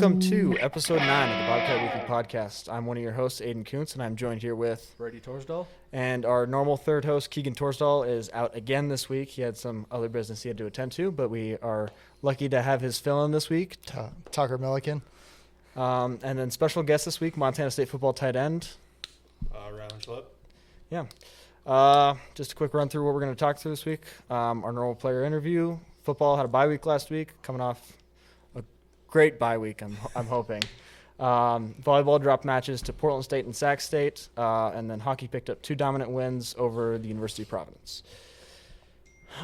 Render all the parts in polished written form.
Welcome to episode 9 of the Bobcat Weekly Podcast. I'm one of your hosts, Aiden Kuntz, and I'm joined here with Brady Torsdahl. And our normal third host, Keegan Torsdahl, is out again this week. He had some other business he had to attend to, but we are lucky to have his fill-in this week. Tucker Milliken. And then special guest this week, Montana State football tight end. Rylan Schlepp. Yeah. Just a quick run through what we're going to talk through this week. Our normal player interview. Football had a bye week last week, coming off a great bye week, I'm hoping. Volleyball dropped matches to Portland State and Sac State, and then hockey picked up 2 dominant wins over the University of Providence.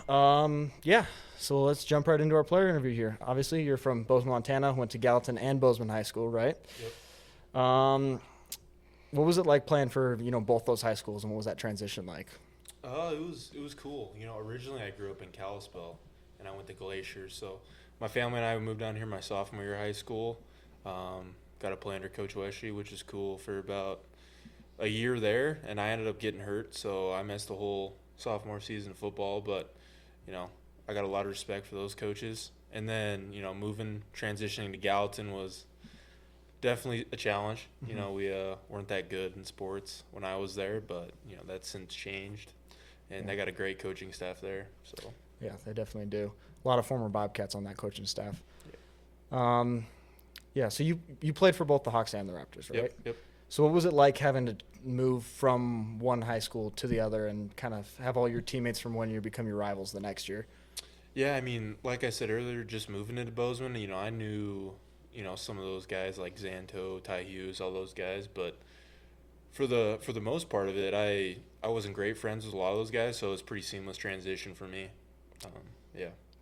So let's jump right into our player interview here. Obviously, you're from Bozeman, Montana, went to Gallatin and Bozeman High School, right? Yep. What was it like playing for both those high schools, and what was that transition like? It was cool. Originally I grew up in Kalispell, and I went to Glacier. So my family and I moved down here my sophomore year of high school. Got to play under Coach Weshy, which is cool, for about a year there, and I ended up getting hurt, so I missed the whole sophomore season of football. But I got a lot of respect for those coaches. And then transitioning to Gallatin was definitely a challenge. Mm-hmm. We weren't that good in sports when I was there, but that's since changed, and I got a great coaching staff there. So yeah, they definitely do. A lot of former Bobcats on that coaching staff. So you played for both the Hawks and the Raptors, right? Yep. So what was it like having to move from one high school to the other and kind of have all your teammates from one year become your rivals the next year? Yeah, like I said earlier, just moving into Bozeman, I knew some of those guys like Zanto, Ty Hughes, all those guys, but for the most part of it, I wasn't great friends with a lot of those guys, so it was a pretty seamless transition for me.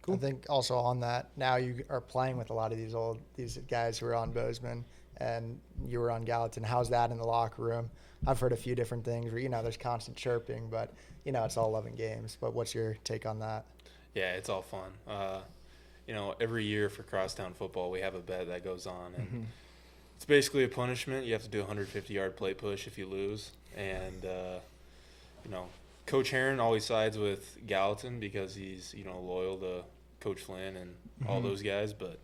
Cool. I think also on that, now you are playing with a lot of these guys who are on Bozeman, and you were on Gallatin. How's that in the locker room? I've heard a few different things where, there's constant chirping, but, it's all love and games. But what's your take on that? Yeah, it's all fun. Every year for crosstown football, we have a bet that goes on, and it's basically a punishment. You have to do a 150-yard plate push if you lose. And, Coach Heron always sides with Gallatin because he's, loyal to Coach Flynn and all those guys. But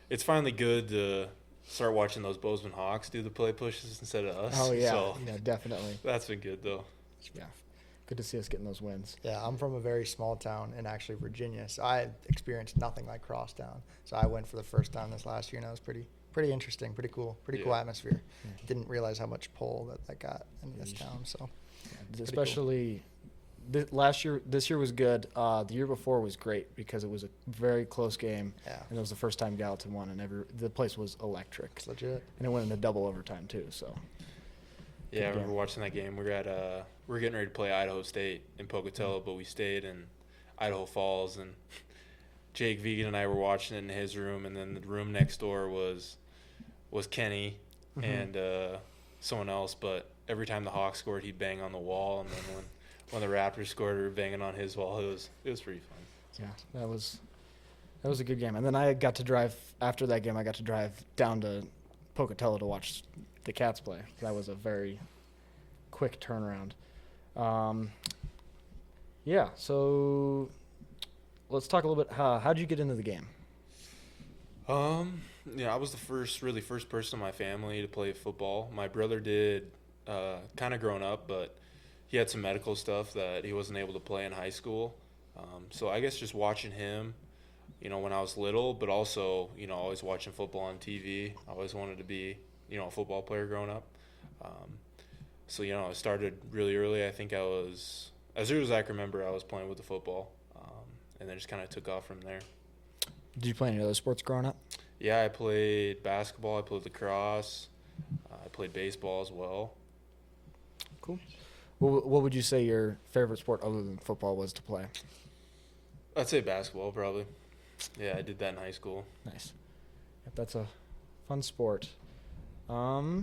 it's finally good to start watching those Bozeman Hawks do the plate pushes instead of us. Oh, yeah. So Yeah, definitely. that's been good, though. Yeah. Good to see us getting those wins. Yeah, I'm from a very small town in actually Virginia, so I experienced nothing like crosstown. So I went for the first time this last year, and it was pretty interesting, pretty cool atmosphere. Yeah. Didn't realize how much pull that got in this town. So Especially this year was good. The year before was great because it was a very close game. Yeah. And it was the first time Gallatin won, and the place was electric. It's legit. And it went into double overtime too. So. Yeah, I remember watching that game. We were getting ready to play Idaho State in Pocatello, but we stayed in Idaho Falls, and Jake Vegan and I were watching it in his room, and then the room next door was Kenny and someone else. But every time the Hawks scored, he'd bang on the wall, and then when the Raptors scored, we were banging on his wall. It was pretty fun. Yeah, that was a good game. And then I got to drive after that game. I got to drive down to Pocatello to watch the Cats play. That was a very quick turnaround. So let's talk a little bit. How did you get into the game? I was the first person in my family to play football. My brother did kind of growing up, but he had some medical stuff that he wasn't able to play in high school. So I guess just watching him, when I was little, but also, always watching football on TV. I always wanted to be, a football player growing up. I started really early. I think I was, as early as I can remember, I was playing with the football, and then just kind of took off from there. Did you play any other sports growing up? Yeah, I played basketball. I played lacrosse. I played baseball as well. Cool. What would you say your favorite sport other than football was to play? I'd say basketball, probably. Yeah, I did that in high school. Nice. Yep, that's a fun sport. How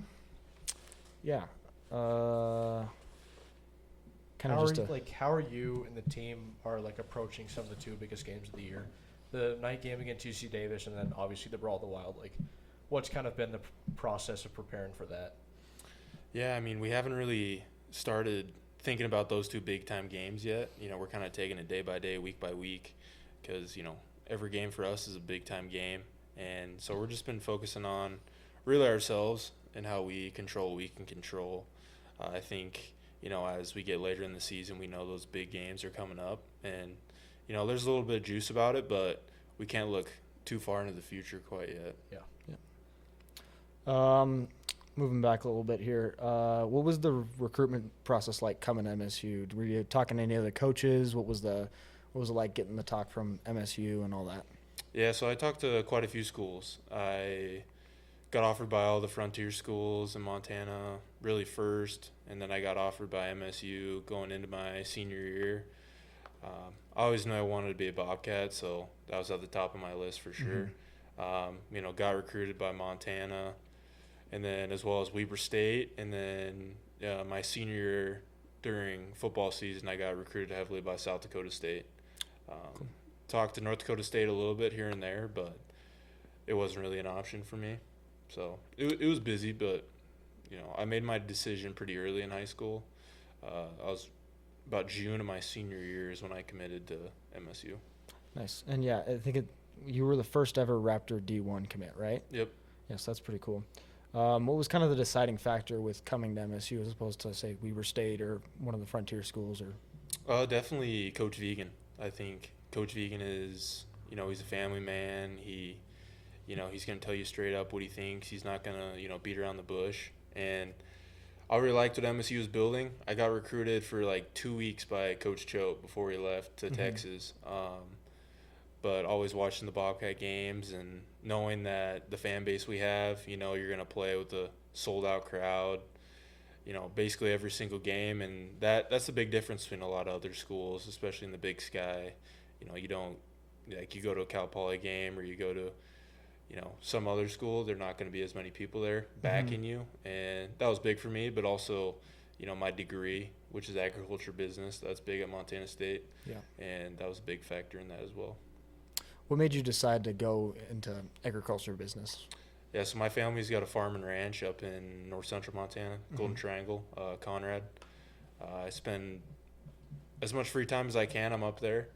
are you and the team approaching some of the 2 biggest games of the year? The night game against UC Davis, and then obviously the Brawl of the Wild. What's kind of been the process of preparing for that? Yeah, we haven't really started thinking about those 2 big-time games yet. We're kind of taking it day by day, week by week, because, every game for us is a big-time game. And so we're just been focusing on really ourselves and how we control what we can control. I think, as we get later in the season, we know those big games are coming up. And, there's a little bit of juice about it, but we can't look too far into the future quite yet. Moving back a little bit here, what was the recruitment process like coming to MSU? Were you talking to any other coaches? What was it like getting the talk from MSU and all that? Yeah, so I talked to quite a few schools. I got offered by all the frontier schools in Montana really first, and then I got offered by MSU going into my senior year. I always knew I wanted to be a Bobcat, so that was at the top of my list for sure. Got recruited by Montana, and then as well as Weber State, and then my senior year during football season, I got recruited heavily by South Dakota State. Cool. Talked to North Dakota State a little bit here and there, but it wasn't really an option for me. So it was busy, but I made my decision pretty early in high school. I was about June of my senior year is when I committed to MSU. Nice. And yeah, I think you were the first ever Raptor D1 commit, right? Yep. Yes, that's pretty cool. What was kind of the deciding factor with coming to MSU as opposed to, say, Weber State or one of the frontier schools? Or Definitely Coach Vegan. I think Coach Vegan is, he's a family man. He's going to tell you straight up what he thinks. He's not going to, beat around the bush. And I really liked what MSU was building. I got recruited for like 2 weeks by Coach Choate before he left to Texas. But always watching the Bobcat games and knowing that the fan base we have, you're going to play with a sold-out crowd, basically every single game. And that's the big difference between a lot of other schools, especially in the Big Sky. You don't – like you go to a Cal Poly game or you go to, some other school, there are not going to be as many people there backing you. And that was big for me, but also, my degree, which is agriculture business, that's big at Montana State. Yeah. And that was a big factor in that as well. What made you decide to go into agriculture business? Yeah, so my family's got a farm and ranch up in north central Montana, Golden Triangle, Conrad. I spend as much free time as I can. I'm up there.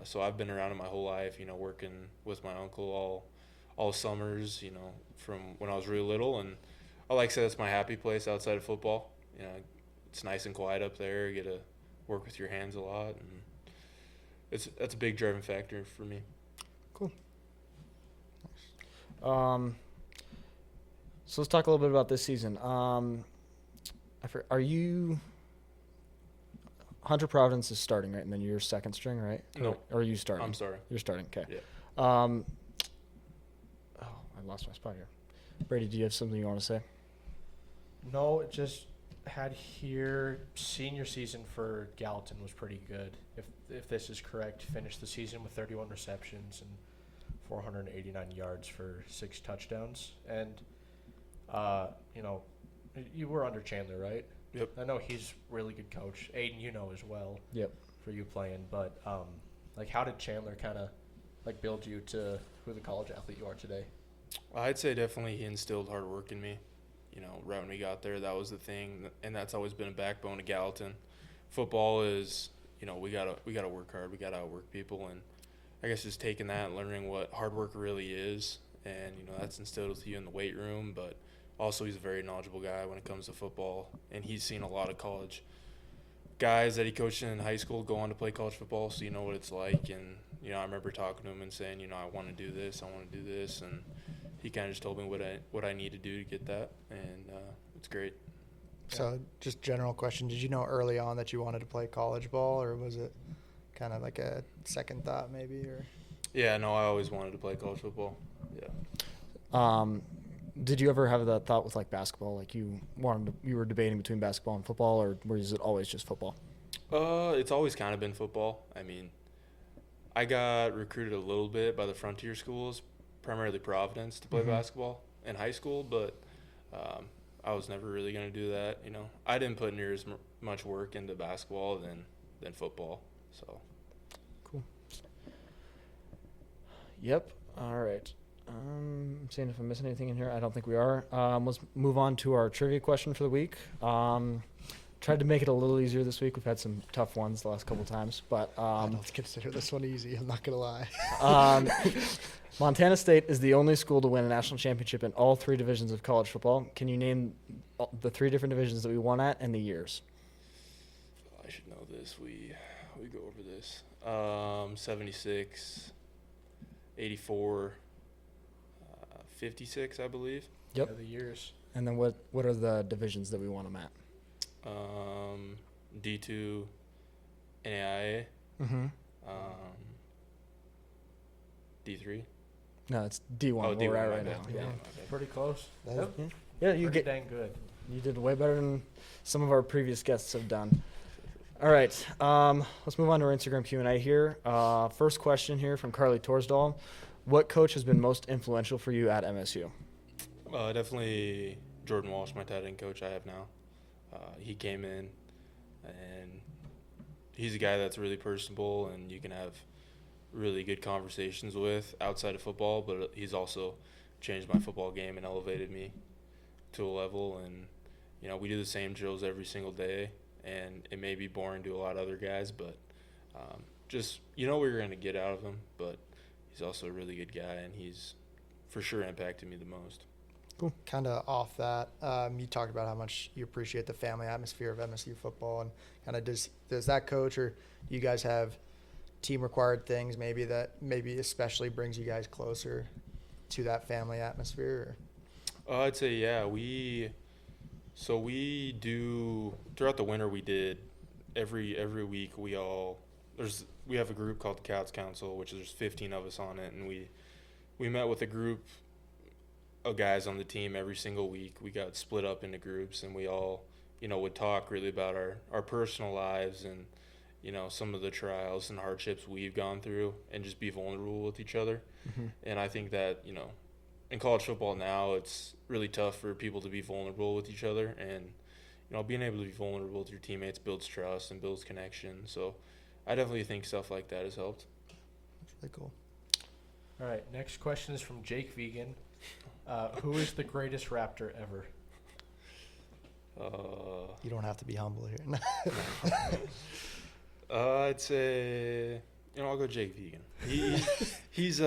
So I've been around it my whole life, working with my uncle all summers, from when I was really little. And I like to say that's my happy place outside of football. It's nice and quiet up there. You get to work with your hands a lot. And that's a big driving factor for me. Cool. So let's talk a little bit about this season. Are you Hunter Providence is starting, right? And then you're second string, right? No. Or are you starting? I'm starting. You're starting, okay. Yeah. I lost my spot here. Brady, do you have something you want to say? No, just had here senior season for Gallatin was pretty good. If this is correct, finished the season with 31 receptions and 489 yards for 6 touchdowns. And, you were under Chandler, right? Yep. I know he's really good coach. Aiden, as well. Yep. For you playing, but how did Chandler kind of build you to who the college athlete you are today? I'd say definitely he instilled hard work in me. Right when we got there, that was the thing, and that's always been a backbone of Gallatin. Football is, we gotta work hard, we gotta outwork people, and I guess just taking that and learning what hard work really is, and that's instilled with you in the weight room. But also he's a very knowledgeable guy when it comes to football, and he's seen a lot of college guys that he coached in high school go on to play college football, so you know what it's like. And I remember talking to him and saying, I want to do this, and he kind of just told me what I need to do to get that, and it's great. So just general question, did you know early on that you wanted to play college ball, or was it kind of like a second thought maybe? Or Yeah, no, I always wanted to play college football. Yeah. Did you ever have that thought with basketball? You were debating between basketball and football, or was it always just football? It's always kind of been football. I mean, I got recruited a little bit by the frontier schools, primarily Providence, to play basketball in high school, but I was never really going to do that. I didn't put near as much work into basketball than football. So cool. Yep. All right. I'm seeing if I'm missing anything in here. I don't think we are. Let's move on to our trivia question for the week. tried to make it a little easier this week. We've had some tough ones the last couple times, but I don't consider this one easy. I'm not gonna lie. Montana State is the only school to win a national championship in all 3 divisions of college football. Can you name the 3 different divisions that we won at and the years? I should know this. We go over this. 76, 84, 56, I believe. Yep. Yeah, the years. And then what are the divisions that we won them at? D2, NAIA, Mm-hmm. D3. No, it's D1. Oh, Where we're D1, at my right bad. now. Yeah, Yeah. my bad. Pretty close. That- Yeah, you Pretty dang good. did way better than some of our previous guests have done. All right, let's move on to our Instagram Q&A here. First question here from Carly Torsdahl. What coach has been most influential for you at MSU? Definitely Jordan Walsh, my tight end coach I have now. He came in, and he's a guy that's really personable, and you can have really good conversations with outside of football, but he's also changed my football game and elevated me to a level. And, we do the same drills every single day, and it may be boring to a lot of other guys, but just what you're going to get out of him. But he's also a really good guy, and he's for sure impacted me the most. Cool. Kind of off that, you talked about how much you appreciate the family atmosphere of MSU football, and kind of does that coach, or do you guys have team required things maybe especially brings you guys closer to that family atmosphere? Or? I'd say yeah. We do throughout the winter. We did every week. We have a group called the Cats Council, which there's 15 of us on it, and we met with a group of guys on the team every single week. We got split up into groups, and we all would talk really about our personal lives and some of the trials and hardships we've gone through, and just be vulnerable with each other. Mm-hmm. And I think that in college football now, it's really tough for people to be vulnerable with each other, and being able to be vulnerable with your teammates builds trust and builds connection. So I definitely think stuff like that has helped. That's really cool. All right, next question is from Jake Vegan. Who is the greatest Raptor ever? You don't have to be humble here. I'd say, I'll go Jake Vegan. He's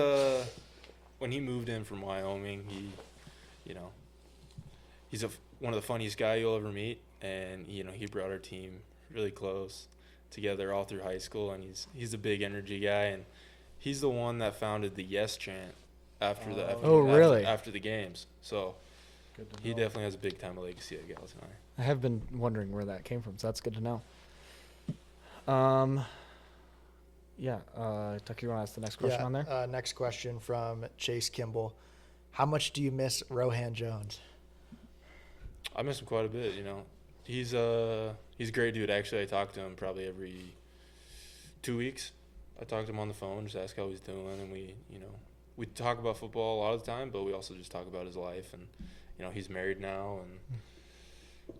when he moved in from Wyoming, he's one of the funniest guys you'll ever meet, and he brought our team really close together all through high school, and he's a big energy guy, and he's the one that founded the Yes chant after the games. So Good to he know. definitely has a big time legacy at Gallatin High. I have been wondering where that came from, so that's good to know. Tucker, you want to ask the next question on there? Next question from Chase Kimball. How much do you miss Rohan Jones? I miss him quite a bit. He's a great dude. Actually, I talk to him probably every 2 weeks. I talk to him on the phone, just ask how he's doing, and we talk about football a lot of the time, but we also just talk about his life, and he's married now, and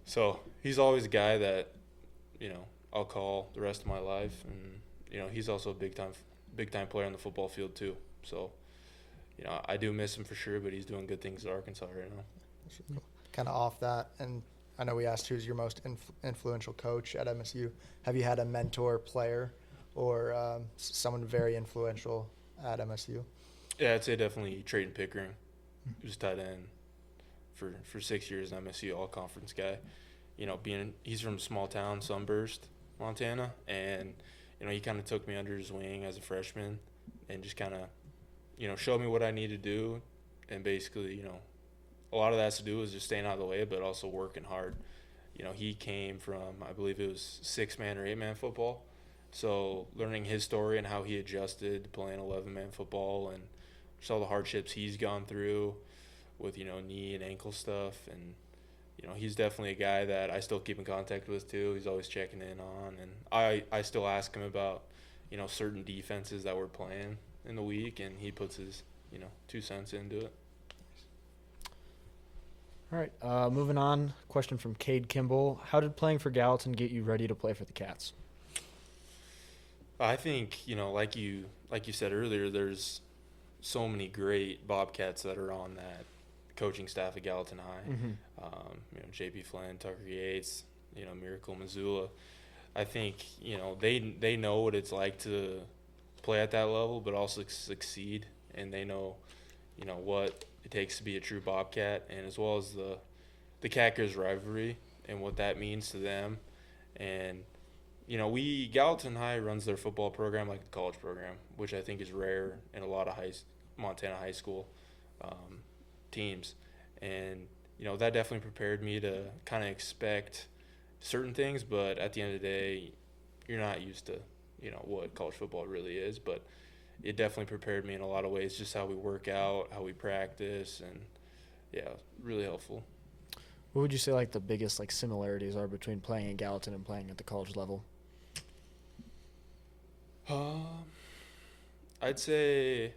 so he's always a guy that I'll call the rest of my life, and he's also a big time player on the football field too. So I do miss him for sure, but he's doing good things at Arkansas right now. Kind of off that, and I know we asked who's your most influential coach at MSU. Have you had a mentor player or someone very influential at MSU? Yeah, I'd say definitely Trayton Pickering. He was tight end for 6 years in MSU, all-conference guy. He's from a small town, Sunburst, Montana, and he kind of took me under his wing as a freshman and just kind of showed me what I need to do, and basically a lot of that has to do with just staying out of the way, but also working hard. He came from, I believe it was 6-man or 8-man football, so learning his story and how he adjusted to playing 11-man football, and just all the hardships he's gone through with knee and ankle stuff, and he's definitely a guy that I still keep in contact with too. He's always checking in on, and I still ask him about certain defenses that we're playing in the week, and he puts his 2 cents into it. All right, moving on. Question from Cade Kimball. How did playing for Gallatin get you ready to play for the Cats? I think like you said earlier, there's so many great Bobcats that are on that coaching staff at Gallatin High. Mm-hmm. JP Flynn, Tucker Yates, Miracle, Missoula. I think, they know what it's like to play at that level, but also succeed, and they know, what it takes to be a true Bobcat, and as well as the Cat-Grizz rivalry and what that means to them. And, Gallatin High runs their football program like the college program, which I think is rare in a lot of Montana high school teams. And, that definitely prepared me to kind of expect certain things, but at the end of the day, you're not used to, what college football really is. But it definitely prepared me in a lot of ways, just how we work out, how we practice, and, yeah, really helpful. What would you say like the biggest like similarities are between playing in Gallatin and playing at the college level? I'd say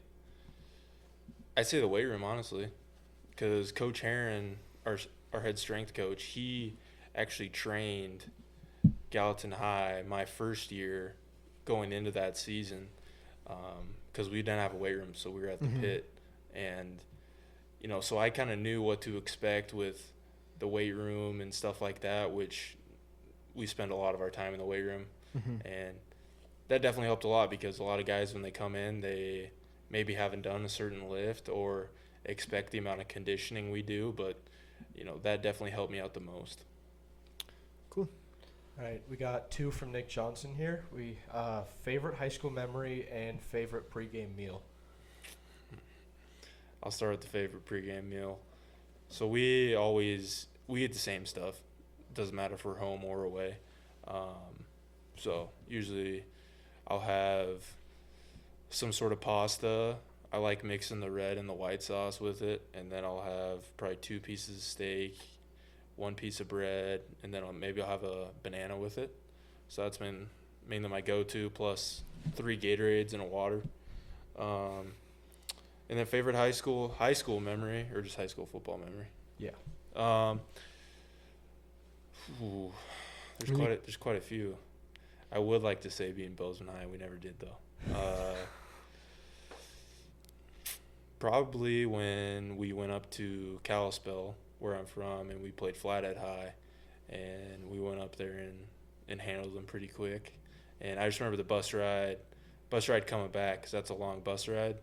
the weight room, honestly, because Coach Heron, our head strength coach, he actually trained Gallatin High my first year going into that season, because we didn't have a weight room, so we were at the pit, and so I kind of knew what to expect with the weight room and stuff like that, which we spend a lot of our time in the weight room, and that definitely helped a lot, because a lot of guys, when they come in, they maybe haven't done a certain lift or expect the amount of conditioning we do, but that definitely helped me out the most. Cool. All right, we got 2 from Nick Johnson here. We favorite high school memory and favorite pregame meal. I'll start with the favorite pregame meal. So we eat the same stuff. Doesn't matter if we're home or away. So usually I'll have some sort of pasta. I like mixing the red and the white sauce with it, and then I'll have probably 2 pieces of steak, 1 piece of bread, and then maybe I'll have a banana with it. So that's mainly my go-to, plus 3 Gatorades and a water. And then favorite high school memory, or just high school football memory? Yeah. There's quite a few. I would like to say being Bozeman High. We never did, though. Probably when we went up to Kalispell, where I'm from, and we played Flathead High, and we went up there and handled them pretty quick. And I just remember the bus ride coming back, because that's a long bus ride.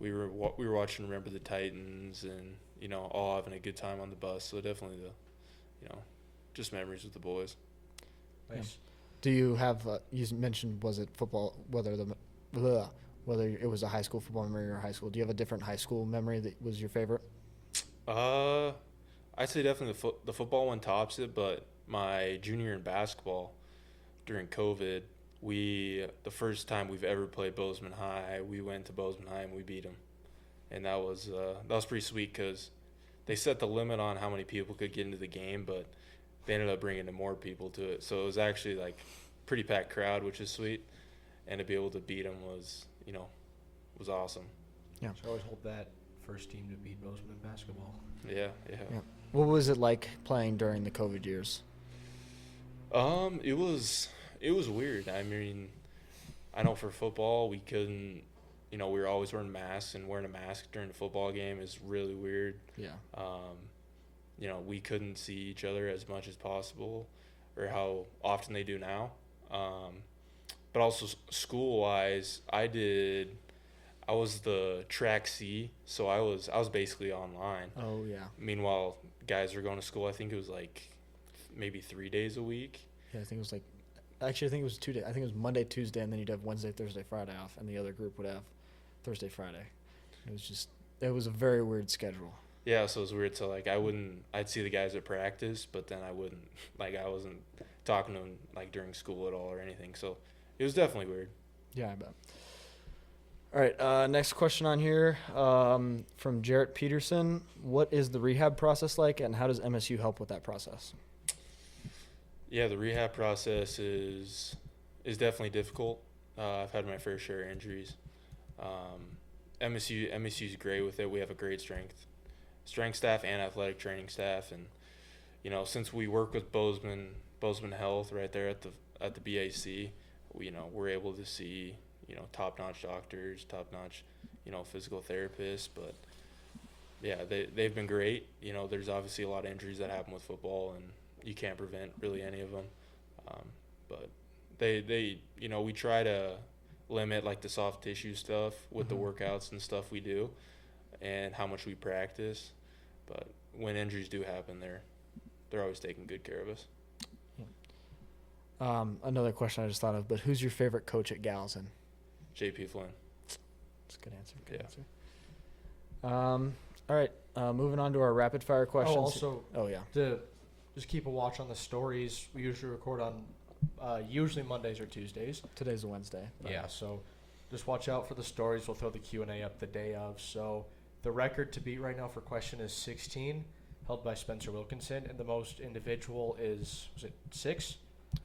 We were watching Remember the Titans, and all having a good time on the bus. So definitely just memories with the boys. Nice. Do you have you mentioned, was it football, whether it was a high school football memory or high school? Do you have a different high school memory that was your favorite? I'd say definitely the football one tops it, but my junior year in basketball during COVID, the first time we've ever played Bozeman High, we went to Bozeman High and we beat them, and that was pretty sweet, because they set the limit on how many people could get into the game, but they ended up bringing in more people to it, so it was actually like pretty packed crowd, which is sweet, and to be able to beat them was awesome. Yeah. So I always hold that first team to beat Bozeman in basketball. Yeah. What was it like playing during the COVID years? It was weird. I mean, I know for football we couldn't, we were always wearing masks, and wearing a mask during the football game is really weird. Yeah. We couldn't see each other as much as possible, or how often they do now. But also school-wise, I was the track C, so I was basically online. Oh yeah. Meanwhile, guys were going to school. I think it was like maybe 3 days a week. Yeah, I think it was 2 days. I think it was Monday, Tuesday, and then you'd have Wednesday, Thursday, Friday off, and the other group would have Thursday, Friday. It was a very weird schedule. Yeah, so it was weird. So I'd see the guys at practice, but then I wasn't talking to them like during school at all or anything. So it was definitely weird. Yeah, I bet. All right, next question on here from Jarrett Peterson. What is the rehab process like, and how does MSU help with that process? Yeah, the rehab process is definitely difficult. I've had my fair share of injuries. MSU's great with it. We have a great strength staff and athletic training staff, and since we work with Bozeman Health right there at the BAC, we're able to see top-notch doctors, top-notch physical therapists. But yeah, they've been great. There's obviously a lot of injuries that happen with football, and you can't prevent really any of them. But they we try to limit like the soft tissue stuff with the workouts and stuff we do and how much we practice. But when injuries do happen, they're always taking good care of us. Another question I just thought of, but who's your favorite coach at Gallatin? JP Flynn. That's a good answer. Yeah. All right, moving on to our rapid fire questions. Yeah. To just keep a watch on the stories. We usually record on usually Mondays or Tuesdays. Today's a Wednesday. Yeah, so just watch out for the stories. We'll throw the Q&A up the day of. So the record to beat right now for question is 16, held by Spencer Wilkinson, and the most individual was it 6?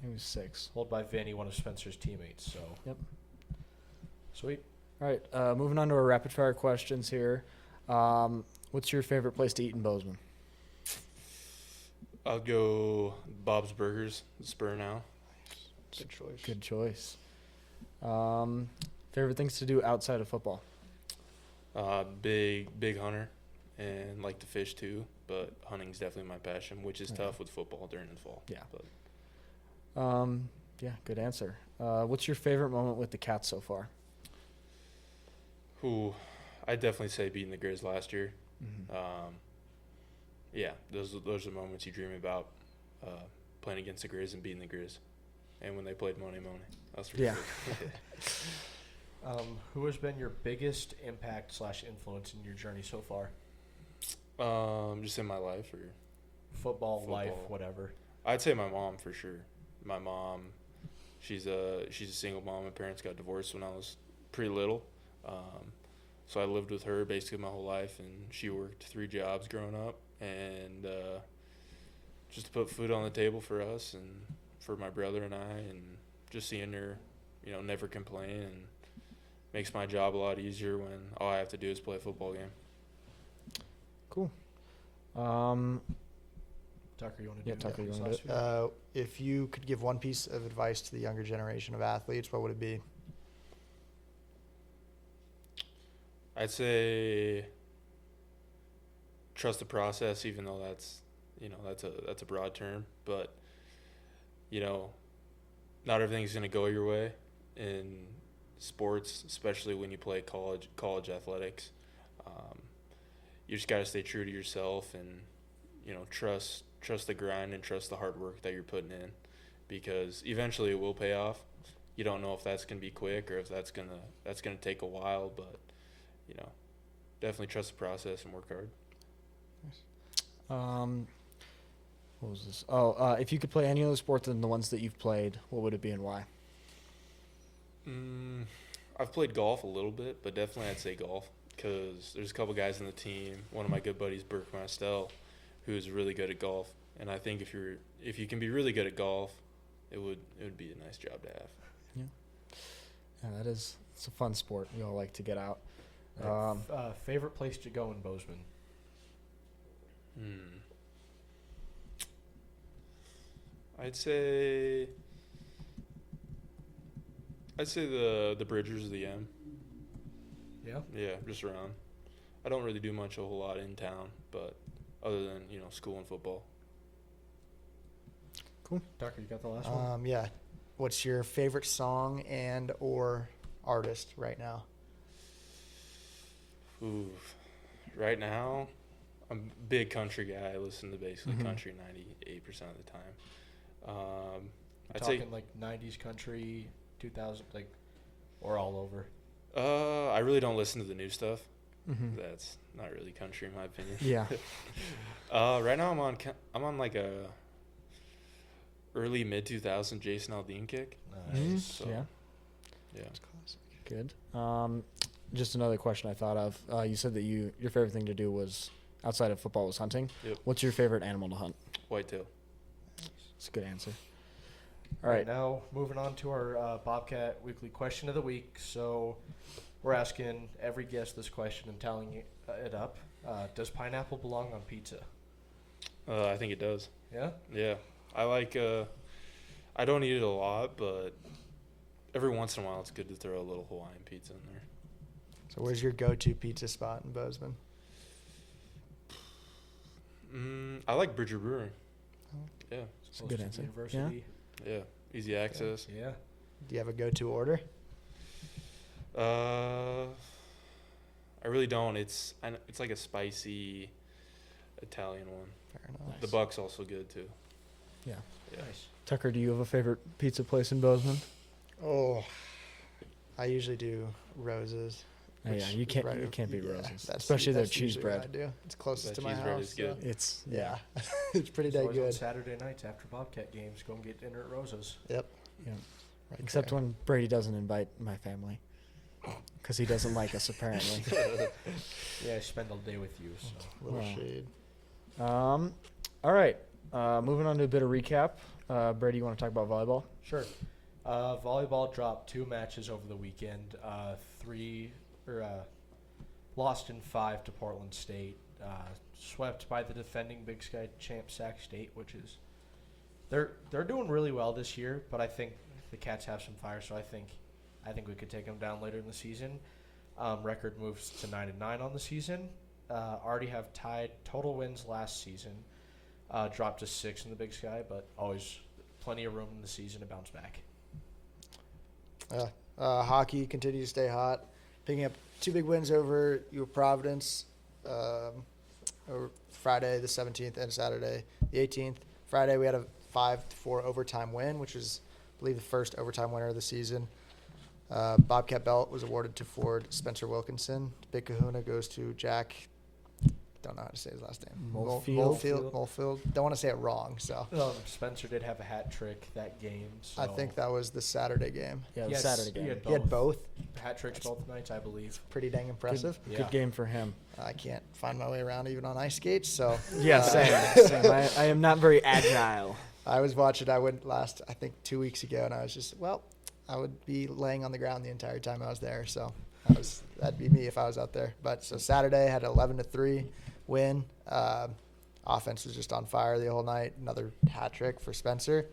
It was 6. Held by Vinny, one of Spencer's teammates. So Yep. Sweet. All right, moving on to our rapid fire questions here. What's your favorite place to eat in Bozeman? I'll go Bob's Burgers, Spur now. Good choice. Good choice. Favorite things to do outside of football? Big hunter and like to fish too, but hunting's definitely my passion, which is tough with football during the fall. Yeah. But Yeah, good answer. What's your favorite moment with the Cats so far? I'd definitely say beating the Grizz last year. Mm-hmm. Yeah, those are moments you dream about, playing against the Grizz and beating the Grizz. And when they played Money, that's for Yeah. sure. Who has been your biggest impact / influence in your journey so far? Just in my life or Football, life, whatever. I'd say my mom for sure. My mom, she's a single mom. My parents got divorced when I was pretty little. So I lived with her basically my whole life, and she worked 3 jobs growing up, and just to put food on the table for us and for my brother and I, and just seeing her, never complain, and makes my job a lot easier when all I have to do is play a football game. Cool. Tucker, you want to Yeah, do Tucker, you this wanna do last it? week? If you could give one piece of advice to the younger generation of athletes, what would it be? I'd say trust the process, even though that's a broad term, but not everything's going to go your way in sports, especially when you play college athletics. You just got to stay true to yourself and trust the grind and trust the hard work that you're putting in, because eventually it will pay off. You don't know if that's going to be quick or if that's going to take a while, but definitely trust the process and work hard. What was this? If you could play any other sport than the ones that you've played, what would it be and why? I've played golf a little bit, but definitely I'd say golf, because there's a couple guys in the team. One of my good buddies, Burke Mastel, who's really good at golf, and I think if you can be really good at golf, it would be a nice job to have. Yeah, it's a fun sport. We all like to get out. Favorite place to go in Bozeman? I'd say the Bridgers of the M. Yeah. Yeah, just around. I don't really do a whole lot in town, but other than school and football. Cool. Tucker, you got the last one? Yeah. What's your favorite song and or artist right now? Ooh, right now, I'm a big country guy. I listen to basically country 98% of the time. I'd Talking say like 90s country, 2000, or all over. I really don't listen to the new stuff. Mm-hmm. That's not really country in my opinion. Yeah. Right now I'm on like a early mid 2000 Jason Aldean kick. Nice. So, Yeah. Yeah. Good. Just another question I thought of. You said that your favorite thing to do was outside of football was hunting. Yep. What's your favorite animal to hunt? Whitetail. That's a good answer. All right. Now, moving on to our Bobcat weekly question of the week. So, we're asking every guest this question and tallying it up. Does pineapple belong on pizza? I think it does. Yeah? Yeah. I like I don't eat it a lot, but every once in a while it's good to throw a little Hawaiian pizza in there. So where's your go-to pizza spot in Bozeman? I like Bridger Brewing. Yeah. It's a good Close to answer. the University. Yeah. Easy access. Yeah. Do you have a go-to order? I really don't. It's like a spicy Italian one. Fair enough. The Buck's also good too. Yeah. Yeah. Nice. Tucker, do you have a favorite pizza place in Bozeman? Oh, I usually do Roses. Oh, yeah, which you is can't right you over- can't beat yeah, Roses, that's- especially their that's cheese usually what bread. I do. It's closest That to my cheese house. bread is good. so- It's Yeah, it's pretty It's dang always on good. Saturday nights after Bobcat games, go and get dinner at Rosa's. Yep. Yeah. Right Except there. when Brady doesn't invite my family, because he doesn't like us apparently. Yeah, I spend all day with you. So Little Wow. shade. All right, moving on to a bit of recap. Brady, you want to talk about volleyball? sure. Volleyball dropped 2 matches over the weekend. Lost in 5 to Portland State. Swept by the defending Big Sky champ Sac State, which is they're doing really well this year. But I think the Cats have some fire, so I think we could take them down later in the season. Record moves to 9-9 on the season. Already have tied total wins last season. Dropped to 6 in the Big Sky, but always plenty of room in the season to bounce back. Hockey continues to stay hot, picking up 2 big wins over U of Providence over Friday the 17th and Saturday the 18th. Friday we had a 5-4 overtime win, which is, I believe, the first overtime winner of the season. Bobcat belt was awarded to forward Spencer Wilkinson. Big Kahuna goes to Jack. Don't know how to say his last name. Molefield. Don't want to say it wrong. So Spencer did have a hat trick that game. So I think that was the Saturday game. Yeah, the Yes, Saturday he game. He had both. hat tricks both nights, I believe. Pretty dang impressive. Yeah. Good game for him. I can't find my way around even on ice skates. So Yeah, same. I am not very agile. I was watching. I went last, I think, 2 weeks ago, and I was just, I would be laying on the ground the entire time I was there. So that'd be me if I was out there. But so Saturday had an 11-3 win. Offense was just on fire the whole night. Another hat trick for Spencer,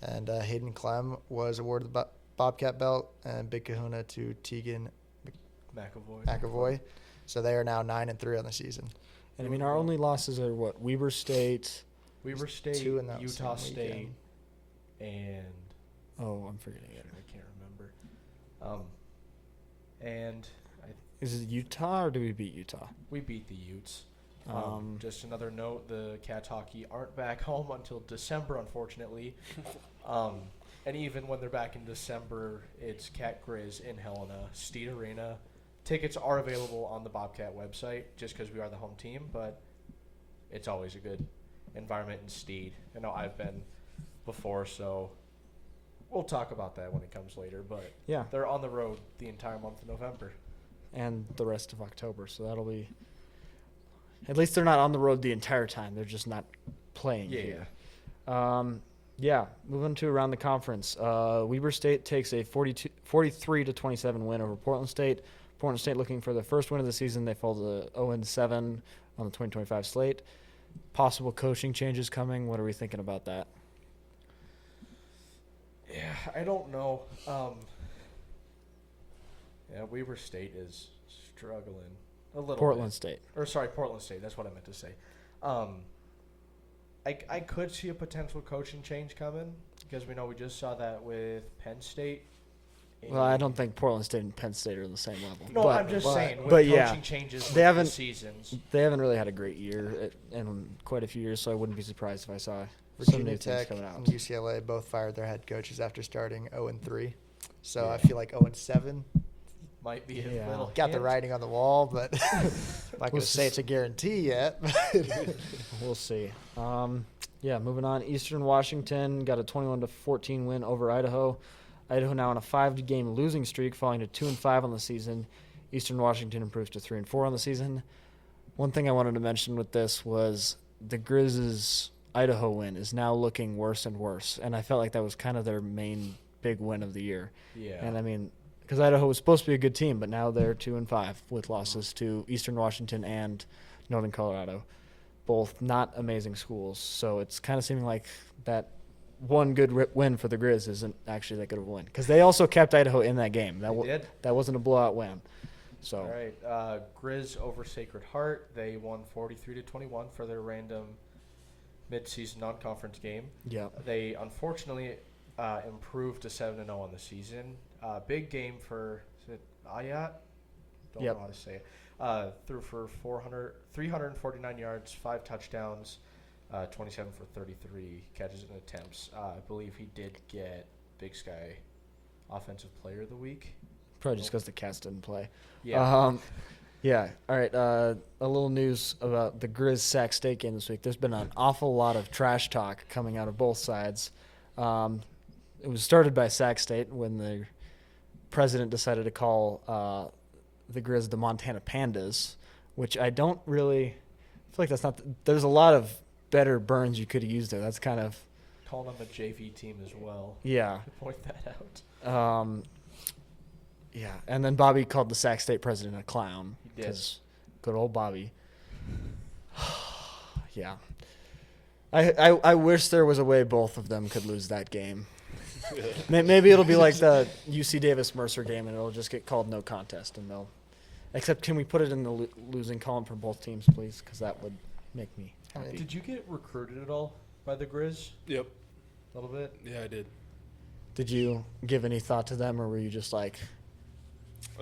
and Hayden Clem was awarded the Bobcat belt, and Big Kahuna to Tegan McAvoy. So they are now 9-3 on the season. And I mean, our only losses are what? Weber State. Weber State, 2 in that Utah same State, weekend. and Oh, I'm forgetting it. I can't remember. And Is it Utah or do we beat Utah? we beat the Utes. Um, Just another note: the Cats hockey aren't back home until December, unfortunately. And even when they're back in December, it's Cat Grizz in Helena, Steed Arena. Tickets are available on the Bobcat website, just because we are the home team. But it's always a good environment in Steed. I know I've been before, so we'll talk about that when it comes later. But Yeah, they're on the road the entire month of November. and the rest of October. So that'll be. At least they're not on the road the entire time. They're just not playing here. Yeah, moving to around the conference. Weber State takes a 43-27 win over Portland State. Portland State looking for their first win of the season. They fall to 0-7 on the 2025 slate. Possible coaching changes coming. What are we thinking about that? Yeah, I don't know. Weber State is struggling a little. Portland State. Portland State. That's what I meant to say. I could see a potential coaching change coming because we know we just saw that with Penn State. Well, I don't think Portland State and Penn State are on the same level. No, but I'm just saying with but coaching yeah, changes they with haven't- the seasons. they haven't really had a great year in quite a few years, so I wouldn't be surprised if I saw some Virginia new things Tech coming and out. UCLA both fired their head coaches after starting 0-3. So Yeah. I feel like 0-7 Might be Yeah. a little got the hint. writing on the wall, but I'm not going to say it's a guarantee yet. We'll see. Yeah, moving on. Eastern Washington got a 21-14 win over Idaho. Idaho now on a 5-game losing streak, falling to 2-5 on the season. Eastern Washington improves to 3-4 on the season. One thing I wanted to mention with this was the Grizz's Idaho win is now looking worse and worse, and I felt like that was kind of their main big win of the year. Yeah. And I mean, because Idaho was supposed to be a good team, but now they're 2-5 with losses to Eastern Washington and Northern Colorado, both not amazing schools. So it's kind of seeming like that one good win for the Grizz isn't actually that good of a win because they also kept Idaho in that game. They did. That wasn't a blowout win. So All right. Grizz over Sacred Heart. They won 43-21 for their random mid-season non-conference game. Yeah. They unfortunately improved to 7-0 on the season. Big game for is it Ayat? Don't Yep. know how to say it. Threw for 349 yards, 5 touchdowns, 27 for 33 catches and attempts. I believe he did get Big Sky Offensive Player of the Week. Probably just because the Cats didn't play. Yeah. Yeah. All right. A little news about the Grizz Sac State game this week. There's been an awful lot of trash talk coming out of both sides. It was started by Sac State when the president decided to call the Grizz the Montana Pandas, which I don't really feel like that's not. There's a lot of better burns you could have used there. That's kind of. Calling them a JV team as well. Yeah. To point that out. Yeah, and then Bobby called the Sac State president a clown. He did. Good old Bobby. Yeah. I wish there was a way both of them could lose that game. Maybe it'll be like the UC Davis Mercer game, and it'll just get called no contest, and they'll. Except, can we put it in the losing column for both teams, please? Because that would make me happy. Did you get recruited at all by the Grizz? Yep. A little bit? Yeah, I did. Did you give any thought to them, or were you just like?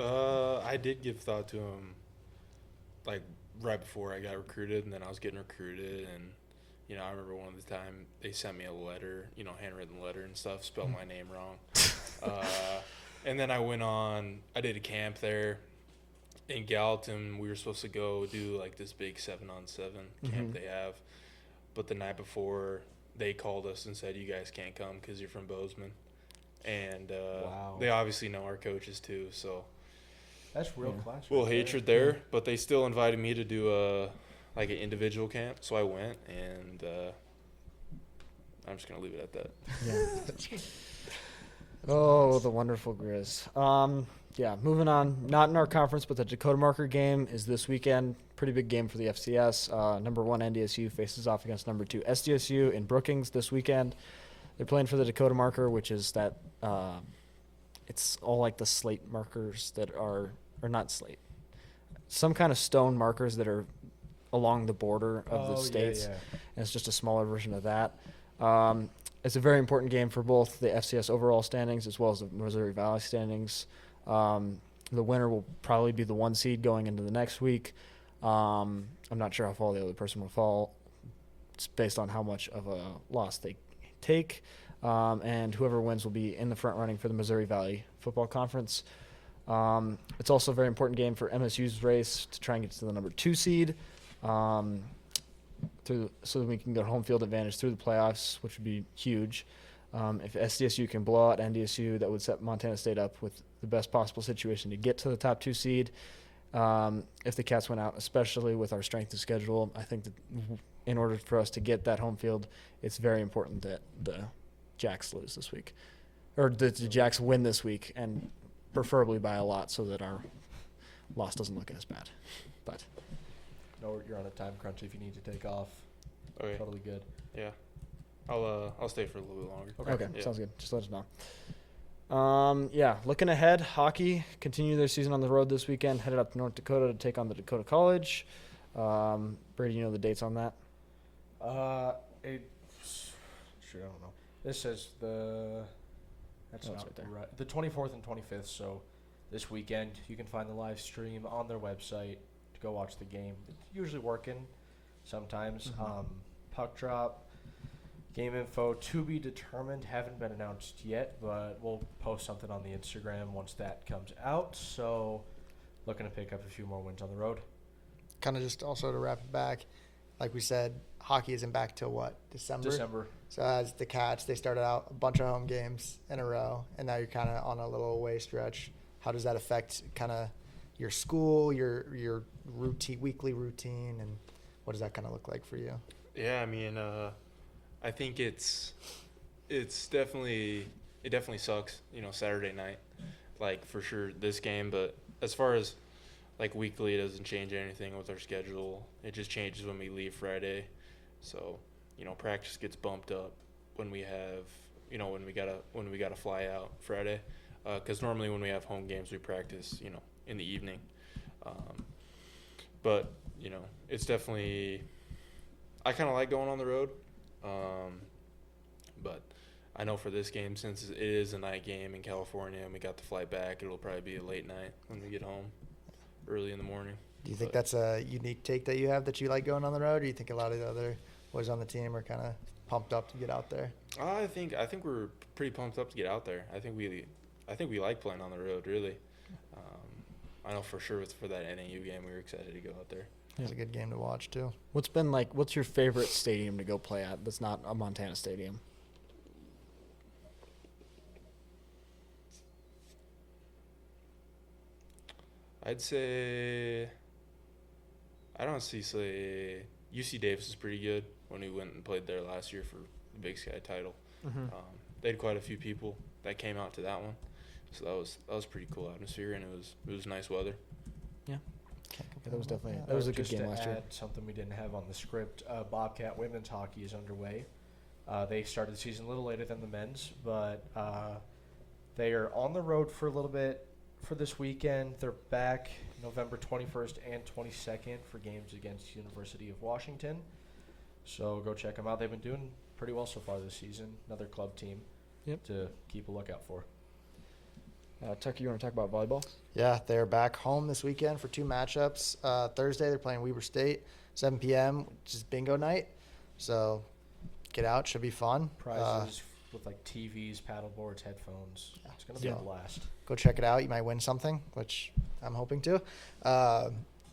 I did give thought to him, like right before I got recruited, and then I was getting recruited, and I remember one of the time they sent me a letter, handwritten letter and stuff, spelled my name wrong, and then I did a camp there in Gallatin. We were supposed to go do like this big 7-on-7 camp they have, but the night before they called us and said, "You guys can't come because you're from Bozeman," and Wow. they obviously know our coaches too, so. That's real class. Well, right there. hatred there, but they still invited me to do an individual camp, so I went, and I'm just gonna leave it at that. Yeah. Oh, the wonderful Grizz. Yeah, moving on. Not in our conference, but the Dakota Marker game is this weekend. Pretty big game for the FCS. Number 1 NDSU faces off against number 2 SDSU in Brookings this weekend. They're playing for the Dakota Marker, which is that it's all like the slate markers that are, or not slate, some kind of stone markers that are along the border of the states. Yeah. And it's just a smaller version of that. It's a very important game for both the FCS overall standings as well as the Missouri Valley standings. The winner will probably be the 1 seed going into the next week. I'm not sure how far the other person will fall. It's based on how much of a loss they take. And whoever wins will be in the front running for the Missouri Valley Football Conference. It's also a very important game for MSU's race to try and get to the number 2 seed. So that we can get home field advantage through the playoffs, which would be huge. If SDSU can blow out NDSU, that would set Montana State up with the best possible situation to get to the top 2 seed. If the Cats went out, especially with our strength of schedule, I think that in order for us to get that home field, it's very important that the Jacks lose this week, or that the Jacks win this week, and preferably by a lot, so that our loss doesn't look as bad. But No, you're on a time crunch if you need to take off. Okay. Totally good. Yeah. I'll stay for a little bit longer. okay, Yeah. sounds good. Just let us know. Yeah, looking ahead, hockey continue their season on the road this weekend. Headed up to North Dakota to take on the Dakota College. Brady, you know the dates on that? I don't know. This says that's Oh, it's not right there. right. The 24th and 25th. So this weekend you can find the live stream on their website to go watch the game. It's usually working. Sometimes puck drop. Game info to be determined. Haven't been announced yet, but we'll post something on the Instagram once that comes out. So, looking to pick up a few more wins on the road. Kind of just also to wrap it back, like we said, hockey isn't back till what, December? December. So as the Cats, they started out a bunch of home games in a row, and now you're kind of on a little away stretch. How does that affect kind of your school, your routine, weekly routine, and what does that kind of look like for you? Yeah, I mean, I think it definitely sucks, Saturday night, like for sure this game. But as far as like weekly, it doesn't change anything with our schedule. It just changes when we leave Friday. So, practice gets bumped up when we have, when we gotta fly out Friday. Because normally when we have home games, we practice, in the evening. But it's definitely, I kind of like going on the road. But I know for this game, since it is a night game in California and we got the flight back, it'll probably be a late night when we get home, early in the morning. Do you think that's a unique take that you have that you like going on the road? Or do you think a lot of the other boys on the team are kind of pumped up to get out there? I think we're pretty pumped up to get out there. I think we like playing on the road, really. I know for sure for that NAU game, we were excited to go out there. It was a good game to watch too. What's your favorite stadium to go play at that's not a Montana stadium? I'd say UC Davis is pretty good when we went and played there last year for the Big Sky title. Mm-hmm. They had quite a few people that came out to that one, so that was pretty cool atmosphere, and it was nice weather. Yeah, that was definitely that. a good game last Just year. to add something we didn't have on the script, Bobcat women's hockey is underway. They started the season a little later than the men's, but they are on the road for a little bit for this weekend. They're back November 21st and 22nd for games against University of Washington. So go check them out. They've been doing pretty well so far this season. Another club team to keep a lookout for. Tucker, you want to talk about volleyball? Yeah, they're back home this weekend for 2 matchups. Thursday, they're playing Weber State, 7 p.m., which is bingo night. So get out. Should be fun. Prizes with like TVs, paddle boards, headphones. It's going to be a blast. Go check it out. You might win something, which I'm hoping to.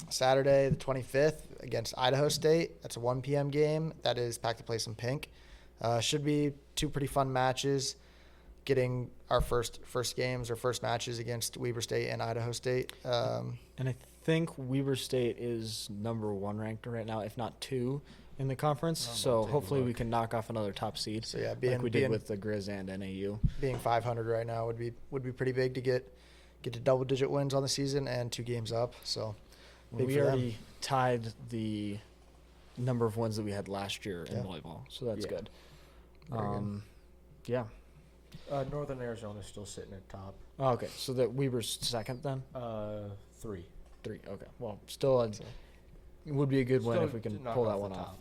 Saturday, the 25th, against Idaho State. That's a 1 p.m. game. That is packed to play some pink. Should be 2 pretty fun matches. Getting our first games or first matches against Weber State and Idaho State. And I think Weber State is number 1 ranked right now, if not 2 in the conference. So hopefully we can knock off another top seed. So yeah, like we did with the Grizz and NAU. Being 500 right now would be pretty big to get to double-digit wins on the season and 2 games up. So big We for them. already tied the number of wins that we had last year in volleyball, so that's good. Very good. Yeah. Northern Arizona is still sitting at top. Oh, okay, so that Weber's second then? 3. 3. Okay. Well, still, it would be a good win Still if we can to knock pull that off one the off.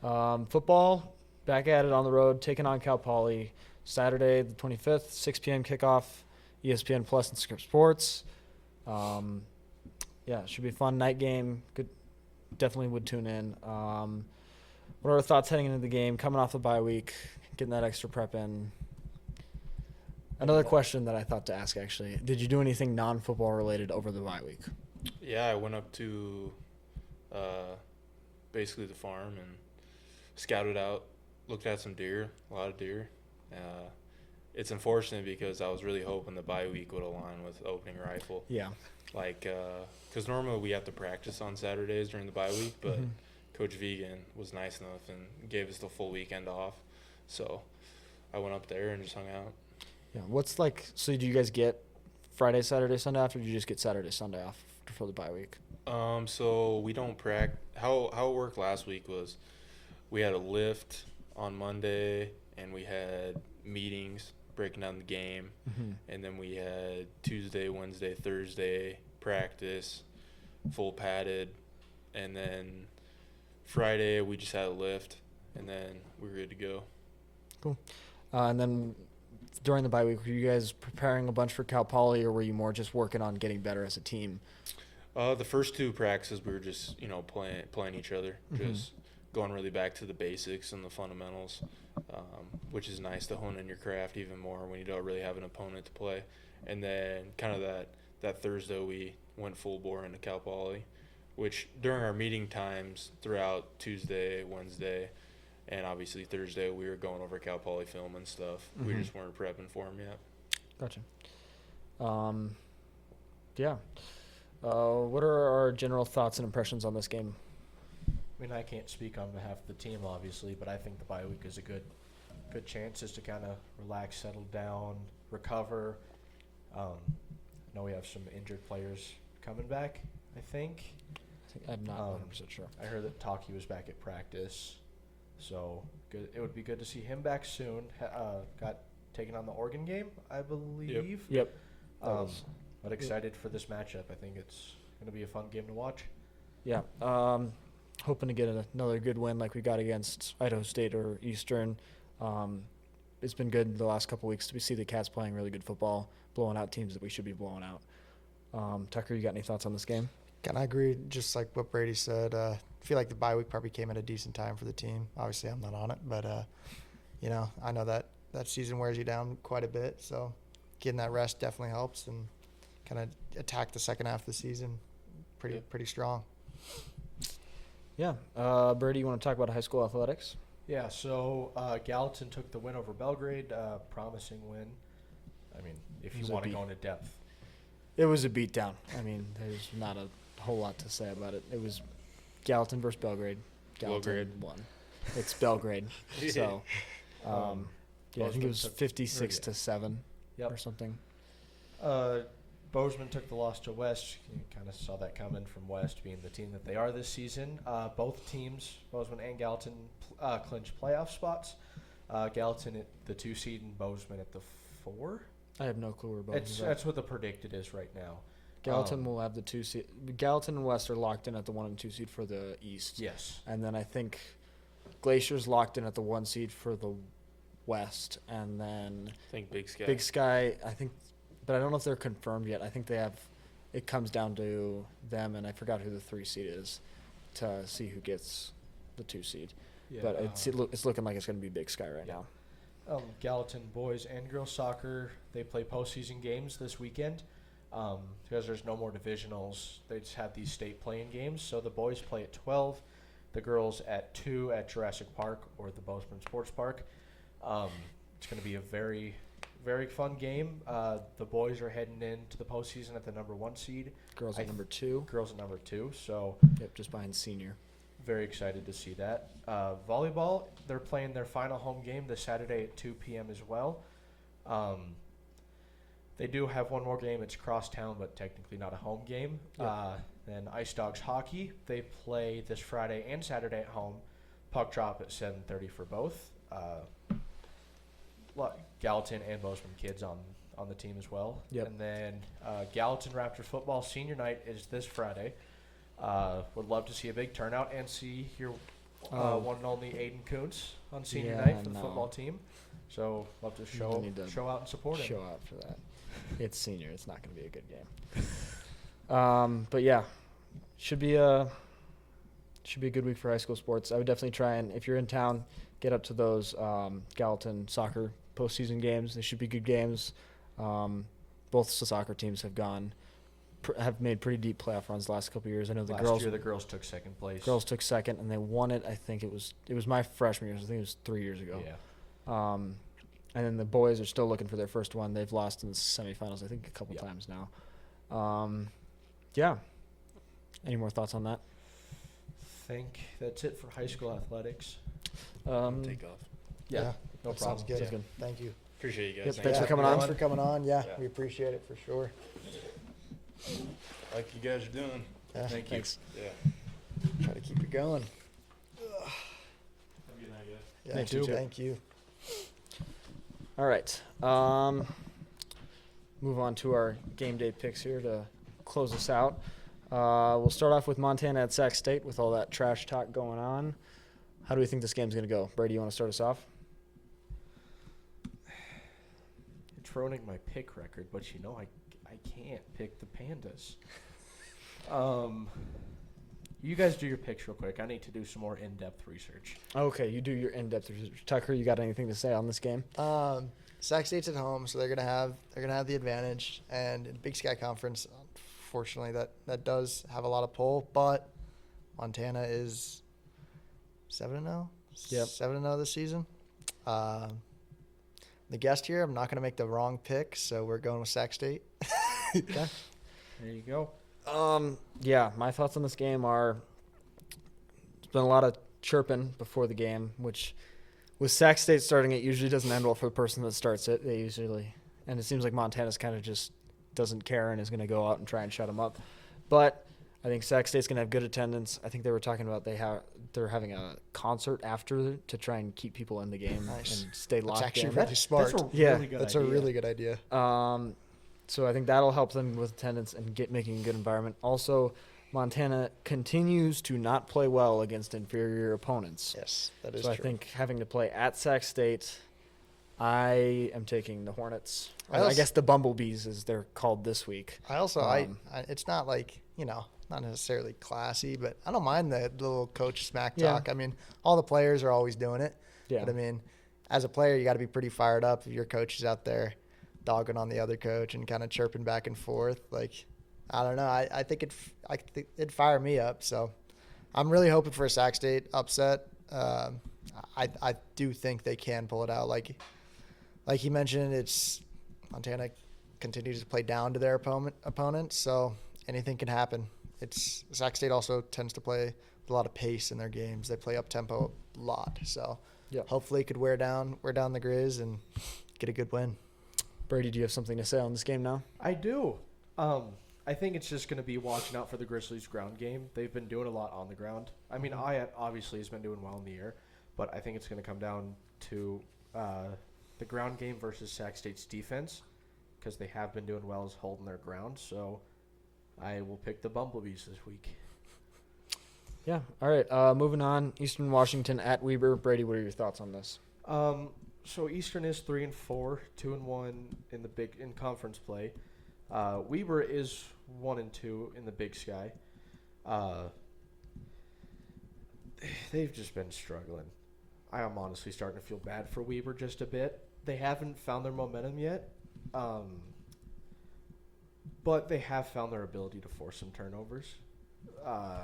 top. Football, back at it on the road, taking on Cal Poly. Saturday, the 25th, 6 p.m. kickoff, ESPN Plus and Script Sports. Yeah, it should be a fun night game. Good, definitely would tune in. What are our thoughts heading into the game? Coming off the bye week, getting that extra prep in. Another question that I thought to ask, actually. Did you do anything non-football related over the bye week? Yeah, I went up to basically the farm and scouted out, looked at some deer, a lot of deer. It's unfortunate because I was really hoping the bye week would align with opening rifle. Yeah. Like, because normally we have to practice on Saturdays during the bye week, but Coach Vegan was nice enough and gave us the full weekend off. So I went up there and just hung out. Yeah. So do you guys get Friday, Saturday, Sunday off, or do you just get Saturday, Sunday off for the bye week? So we don't practice. How it worked last week was we had a lift on Monday and we had meetings breaking down the game, and then we had Tuesday, Wednesday, Thursday practice, full padded, and then Friday we just had a lift, and then we were good to go. Cool. And then during the bye week, were you guys preparing a bunch for Cal Poly, or were you more just working on getting better as a team? The first 2 practices we were just playing each other, just going really back to the basics and the fundamentals, which is nice to hone in your craft even more when you don't really have an opponent to play. And then kind of that Thursday we went full bore into Cal Poly, which during our meeting times throughout Tuesday, Wednesday, and obviously Thursday we were going over Cal Poly film and stuff. We just weren't prepping for them yet. Gotcha. Yeah. What are our general thoughts and impressions on this game? I mean, I can't speak on behalf of the team, obviously, but I think the bye week is a good chance just to kind of relax, settle down, recover. I know we have some injured players coming back, I think. I'm not 100% sure. I heard that Taki was back at practice, so good. It would be good to see him back soon. Got taken on the Oregon game, I believe. Yep. But excited for this matchup. I think it's going to be a fun game to watch. Yeah. hoping to get another good win like we got against Idaho State or Eastern. It's been good the last couple weeks to see the Cats playing really good football, blowing out teams that we should be blowing out. Tucker, you got any thoughts on this game? Can I agree? Just like what Brady said, I feel like the bye week probably came at a decent time for the team. Obviously, I'm not on it, but I know that season wears you down quite a bit. So getting that rest definitely helps, and kind of attack the second half of the season pretty strong. Yeah. Brady, you want to talk about high school athletics? Yeah, so Gallatin took the win over Belgrade, promising win. I mean, if you want to go into depth. It was a beatdown. I mean, there's not a whole lot to say about it. It was Gallatin versus Belgrade. Gallatin won. It's Belgrade. So, I think it was 56-7 or something. Bozeman took the loss to West. You kind of saw that coming from West being the team that they are this season. Both teams, Bozeman and Gallatin, clinched playoff spots. Gallatin at the 2 seed and Bozeman at the 4. I have no clue where Bozeman's at. That's what the predicted is right now. Gallatin will have the 2 seed. Gallatin and West are locked in at the 1 and 2 seed for the East. Yes. And then I think Glacier's locked in at the 1 seed for the West. And then I think Big Sky, I think, but I don't know if they're confirmed yet. I think they have, it comes down to them, and I forgot who the 3 seed is to see who gets the 2 seed. Yeah, but it's looking like it's going to be Big Sky right now. Gallatin boys and girls soccer, they play postseason games this weekend because there's no more divisionals. They just have these state playing games. So the boys play at 12, the girls at 2 at Jurassic Park or the Bozeman Sports Park. It's going to be a very, very fun game. The boys are heading into the postseason at the number 1 seed. Girls at number 2. Girls at number 2. So yep, just behind senior. Very excited to see that. Volleyball, they're playing their final home game this Saturday at 2 p.m. as well. They do have one more game. It's crosstown, but technically not a home game. Yep. Then Ice Dogs hockey, they play this Friday and Saturday at home. Puck drop at 7:30 for both. Gallatin and Bozeman kids on the team as well. Yep. And then Gallatin Raptor football senior night is this Friday. Would love to see a big turnout and see your one and only Aiden Kuntz on senior night for the football team. So love to show out and support him. Show out for that. It's senior. It's not going to be a good game. But yeah, should be a good week for high school sports. I would definitely try and, if you're in town, get up to those Gallatin soccer postseason games. They should be good games. Both soccer teams have made pretty deep playoff runs the last couple of years. I know the girls took second place. Girls took second, and they won it. I think it was my freshman year. So I think it was 3 years ago. Yeah. And then the boys are still looking for their first one. They've lost in the semifinals, I think, a couple times now. Yeah. Any more thoughts on that? I think that's it for high school athletics. Take off. Yeah. No that problem. Sounds good. Sounds good. Thank you. Appreciate you guys. Yep, thanks for coming on. Thanks for coming on. Yeah, we appreciate it for sure. Like you guys are doing. Yeah. Thank you. Thanks. Yeah. Try to keep it going. Have a good night, guys. Yeah, Thank you. Thank you. All right. Move on to our game day picks here to close us out. We'll start off with Montana at Sac State with all that trash talk going on. How do we think this game's going to go? Brady, you want to start us off? It's ruining my pick record, but I can't pick the Pandas. You guys do your picks real quick. I need to do some more in-depth research. Okay, you do your in-depth research. Tucker, you got anything to say on this game? Sac State's at home, so they're gonna have the advantage. And in Big Sky Conference, unfortunately, that does have a lot of pull. But Montana is 7-0. Yep. 7-0 this season. The guest here, I'm not gonna make the wrong pick, so we're going with Sac State. Okay. There you go. Yeah, my thoughts on this game are there's been a lot of chirping before the game, which with Sac State starting it usually doesn't end well for the person that starts it. And it seems like Montana's kind of just doesn't care and is going to go out and try and shut them up. But I think Sac State's going to have good attendance. I think they were talking about they're having a concert after to try and keep people in the game and stay locked in. That's actually really smart. That's a really good idea. So I think that'll help them with attendance and making a good environment. Also, Montana continues to not play well against inferior opponents. Yes, that is So true. I think having to play at Sac State, I am taking the Hornets. I guess the Bumblebees, as they're called this week. I also, Um, it's not like, not necessarily classy, but I don't mind the little coach smack Yeah. talk. I mean, all the players are always doing it. Yeah. But I mean, as a player, you got to be pretty fired up if your coach is out there dogging on the other coach and kind of chirping back and forth. Like, I don't know. I think it'd fire me up. So I'm really hoping for a Sac State upset. I do think they can pull it out. Like he mentioned, it's Montana continues to play down to their opponents, so anything can happen. It's Sac State also tends to play with a lot of pace in their games. They play up tempo a lot, so hopefully it could wear down the Grizz and get a good win. Brady, do you have something to say on this game now? I do. I think it's just going to be watching out for the Grizzlies' ground game. They've been doing a lot on the ground. I mean, Ayat obviously has been doing well in the air, but I think it's going to come down to the ground game versus Sac State's defense, because they have been doing well as holding their ground. So I will pick the Bumblebees this week. Yeah. All right. Moving on. Eastern Washington at Weber. Brady, what are your thoughts on this? So Eastern is 3-4, 2-1 in conference play. Weber is 1-2 in the Big Sky. They've just been struggling. I am honestly starting to feel bad for Weber just a bit. They haven't found their momentum yet, but they have found their ability to force some turnovers. I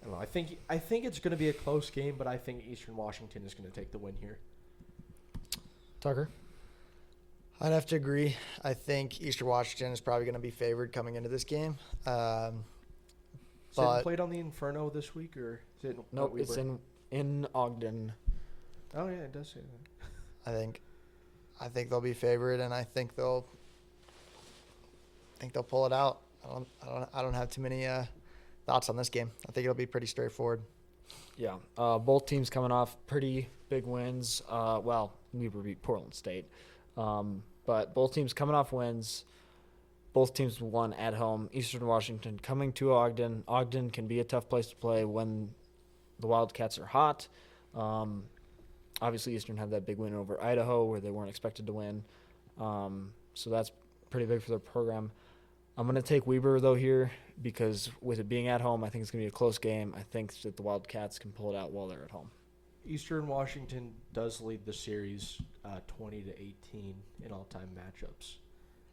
don't know. I think it's going to be a close game, but I think Eastern Washington is going to take the win here. Tucker? I'd have to agree. I think Eastern Washington is probably going to be favored coming into this game. Is it played on the Inferno this week, or is it? Nope, Weber? it's in Ogden. Oh yeah, it does say that. I think they'll be favored, and I think they'll pull it out. I don't have too many thoughts on this game. I think it'll be pretty straightforward. Yeah. Both teams coming off pretty big wins. Weber beat Portland State. But both teams coming off wins. Both teams won at home. Eastern Washington coming to Ogden. Ogden can be a tough place to play when the Wildcats are hot. Obviously, Eastern had that big win over Idaho where they weren't expected to win. So that's pretty big for their program. I'm going to take Weber, though, here because with it being at home, I think it's going to be a close game. I think that the Wildcats can pull it out while they're at home. Eastern Washington does lead the series 20-18 in all-time matchups.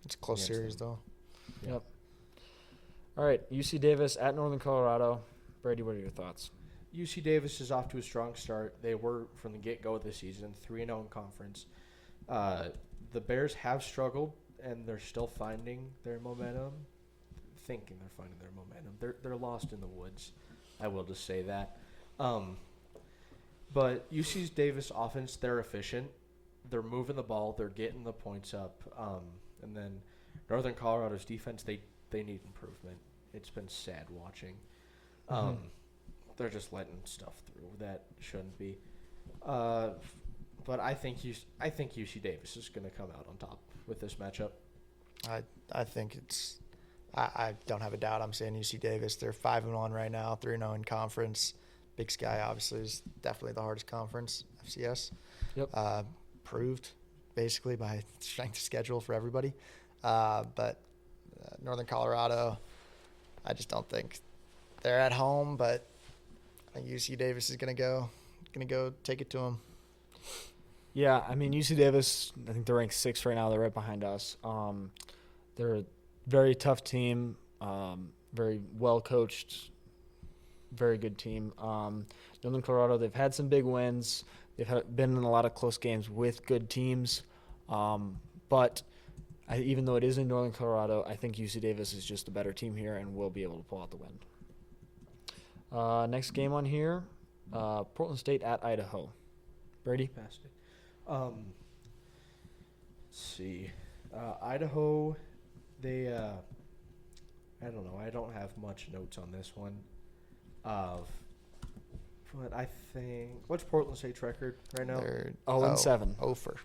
It's a close series, though. Yeah. Yep. All right, UC Davis at Northern Colorado. Brady, what are your thoughts? UC Davis is off to a strong start. They were, from the get-go of the season, 3-0 in conference. The Bears have struggled, and they're still finding their momentum. Thinking they're finding their momentum. They're lost in the woods. I will just say that. But UC Davis offense, they're efficient. They're moving the ball. They're getting the points up. And then Northern Colorado's defense, they need improvement. It's been sad watching. They're just letting stuff through that shouldn't be. But I think UC Davis is going to come out on top with this matchup. I think it's. I don't have a doubt. I'm saying UC Davis. They're 5-1 right now, 3-0 in conference. Big Sky obviously is definitely the hardest conference, FCS. Yep. Proved basically by strength of schedule for everybody. But Northern Colorado, I just don't think they're at home. But I think UC Davis is gonna go take it to them. Yeah, I mean, UC Davis, I think they're ranked 6th right now. They're right behind us. They're a very tough team, very well-coached, very good team. Northern Colorado, they've had some big wins. They've been in a lot of close games with good teams. But even though it is in Northern Colorado, I think UC Davis is just a better team here and will be able to pull out the win. Next game on here, Portland State at Idaho. Brady? Past it. Let's see. Idaho, they I don't know. I don't have much notes on this one. But I think what's Portland State's record right now? They're 0-7. 0 for.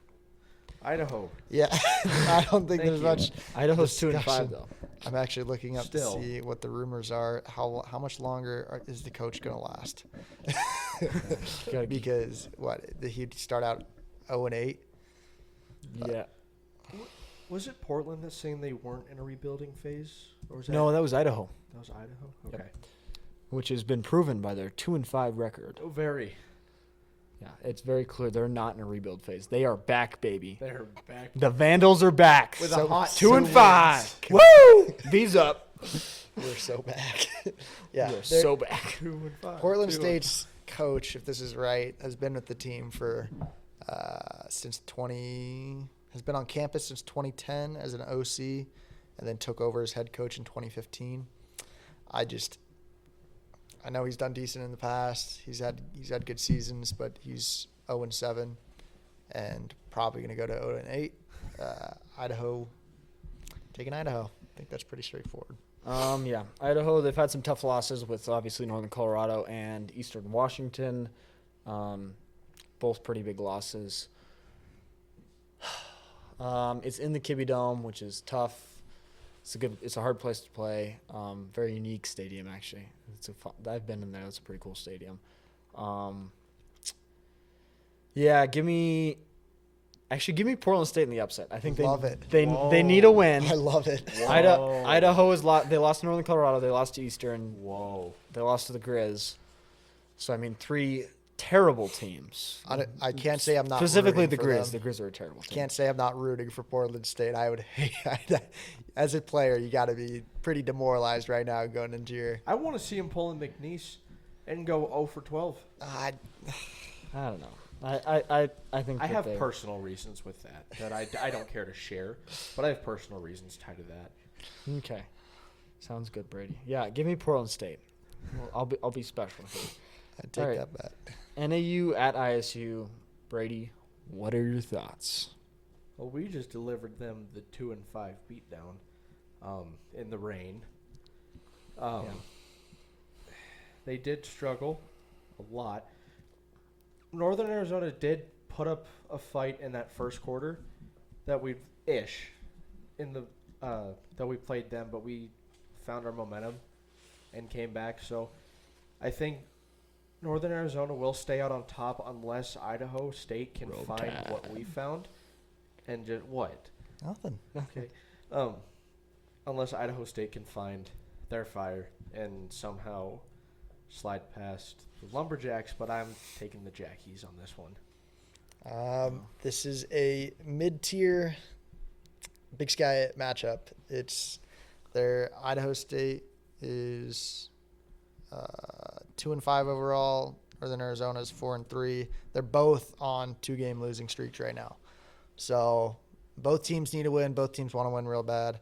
Idaho. Yeah, I don't think Thank there's you. much. Idaho's 2-5 discussion. though. I'm actually looking up Still. to see what the rumors are. How much longer is the coach going to last? Gotta keep- Because he'd start out 0-8. Yeah. Was it Portland that's saying they weren't in a rebuilding phase? Or was No, that was Idaho, that was Idaho? Yep. Okay. which has been proven by their 2-5 record. Oh, very. Yeah, it's very clear they're not in a rebuild phase. They are back, baby. They're back. The Vandals are back. With a hot 2-5. Woo! V's up. We're so back. Yeah, We're they're- so back. 2-5. Portland State's coach, if this is right, has been with the team for has been on campus since 2010 as an OC, and then took over as head coach in 2015. I know he's done decent in the past. He's had good seasons, but he's 0-7, and probably going to go to 0-8. Idaho, taking Idaho. I think that's pretty straightforward. Yeah, Idaho. They've had some tough losses with obviously Northern Colorado and Eastern Washington. Both pretty big losses. It's in the Kibbe Dome, which is tough. It's a hard place to play. Very unique stadium, actually. I've been in there. It's a pretty cool stadium. Yeah, give me Portland State in the upset. I think Love it. They need a win. I love it. Whoa. Idaho they lost to Northern Colorado. They lost to Eastern. Whoa. They lost to the Grizz. So I mean, 3 terrible teams. I can't say I'm not Specifically the rooting for Grizz. them. The Grizz are a terrible team. Can't say I'm not rooting for Portland State. I would hate, as a player, you got to be pretty demoralized right now going into your. I want to see him pull in McNeese and go 0 for 12. I don't know. I think I that have they- personal reasons with that I don't care to share, but I have personal reasons tied to that. Okay, sounds good, Brady. Yeah, give me Portland State. Well, I'll be special here. I'd take All right. that bet. NAU at ISU. Brady, what are your thoughts? Well, we just delivered them the 2-5 beatdown in the rain. Yeah. They did struggle a lot. Northern Arizona did put up a fight in that first quarter that we played them, but we found our momentum and came back. So I think Northern Arizona will stay out on top unless Idaho State can Roll find Tide. what we found. And just what? Nothing. Okay. Unless Idaho State can find their fire and somehow slide past the Lumberjacks, but I'm taking the Jackies on this one. This is a mid-tier Big Sky matchup. Idaho State is 2-5 overall. Northern Arizona is 4-3. They're both on 2-game losing streaks right now. So both teams need to win. Both teams want to win real bad.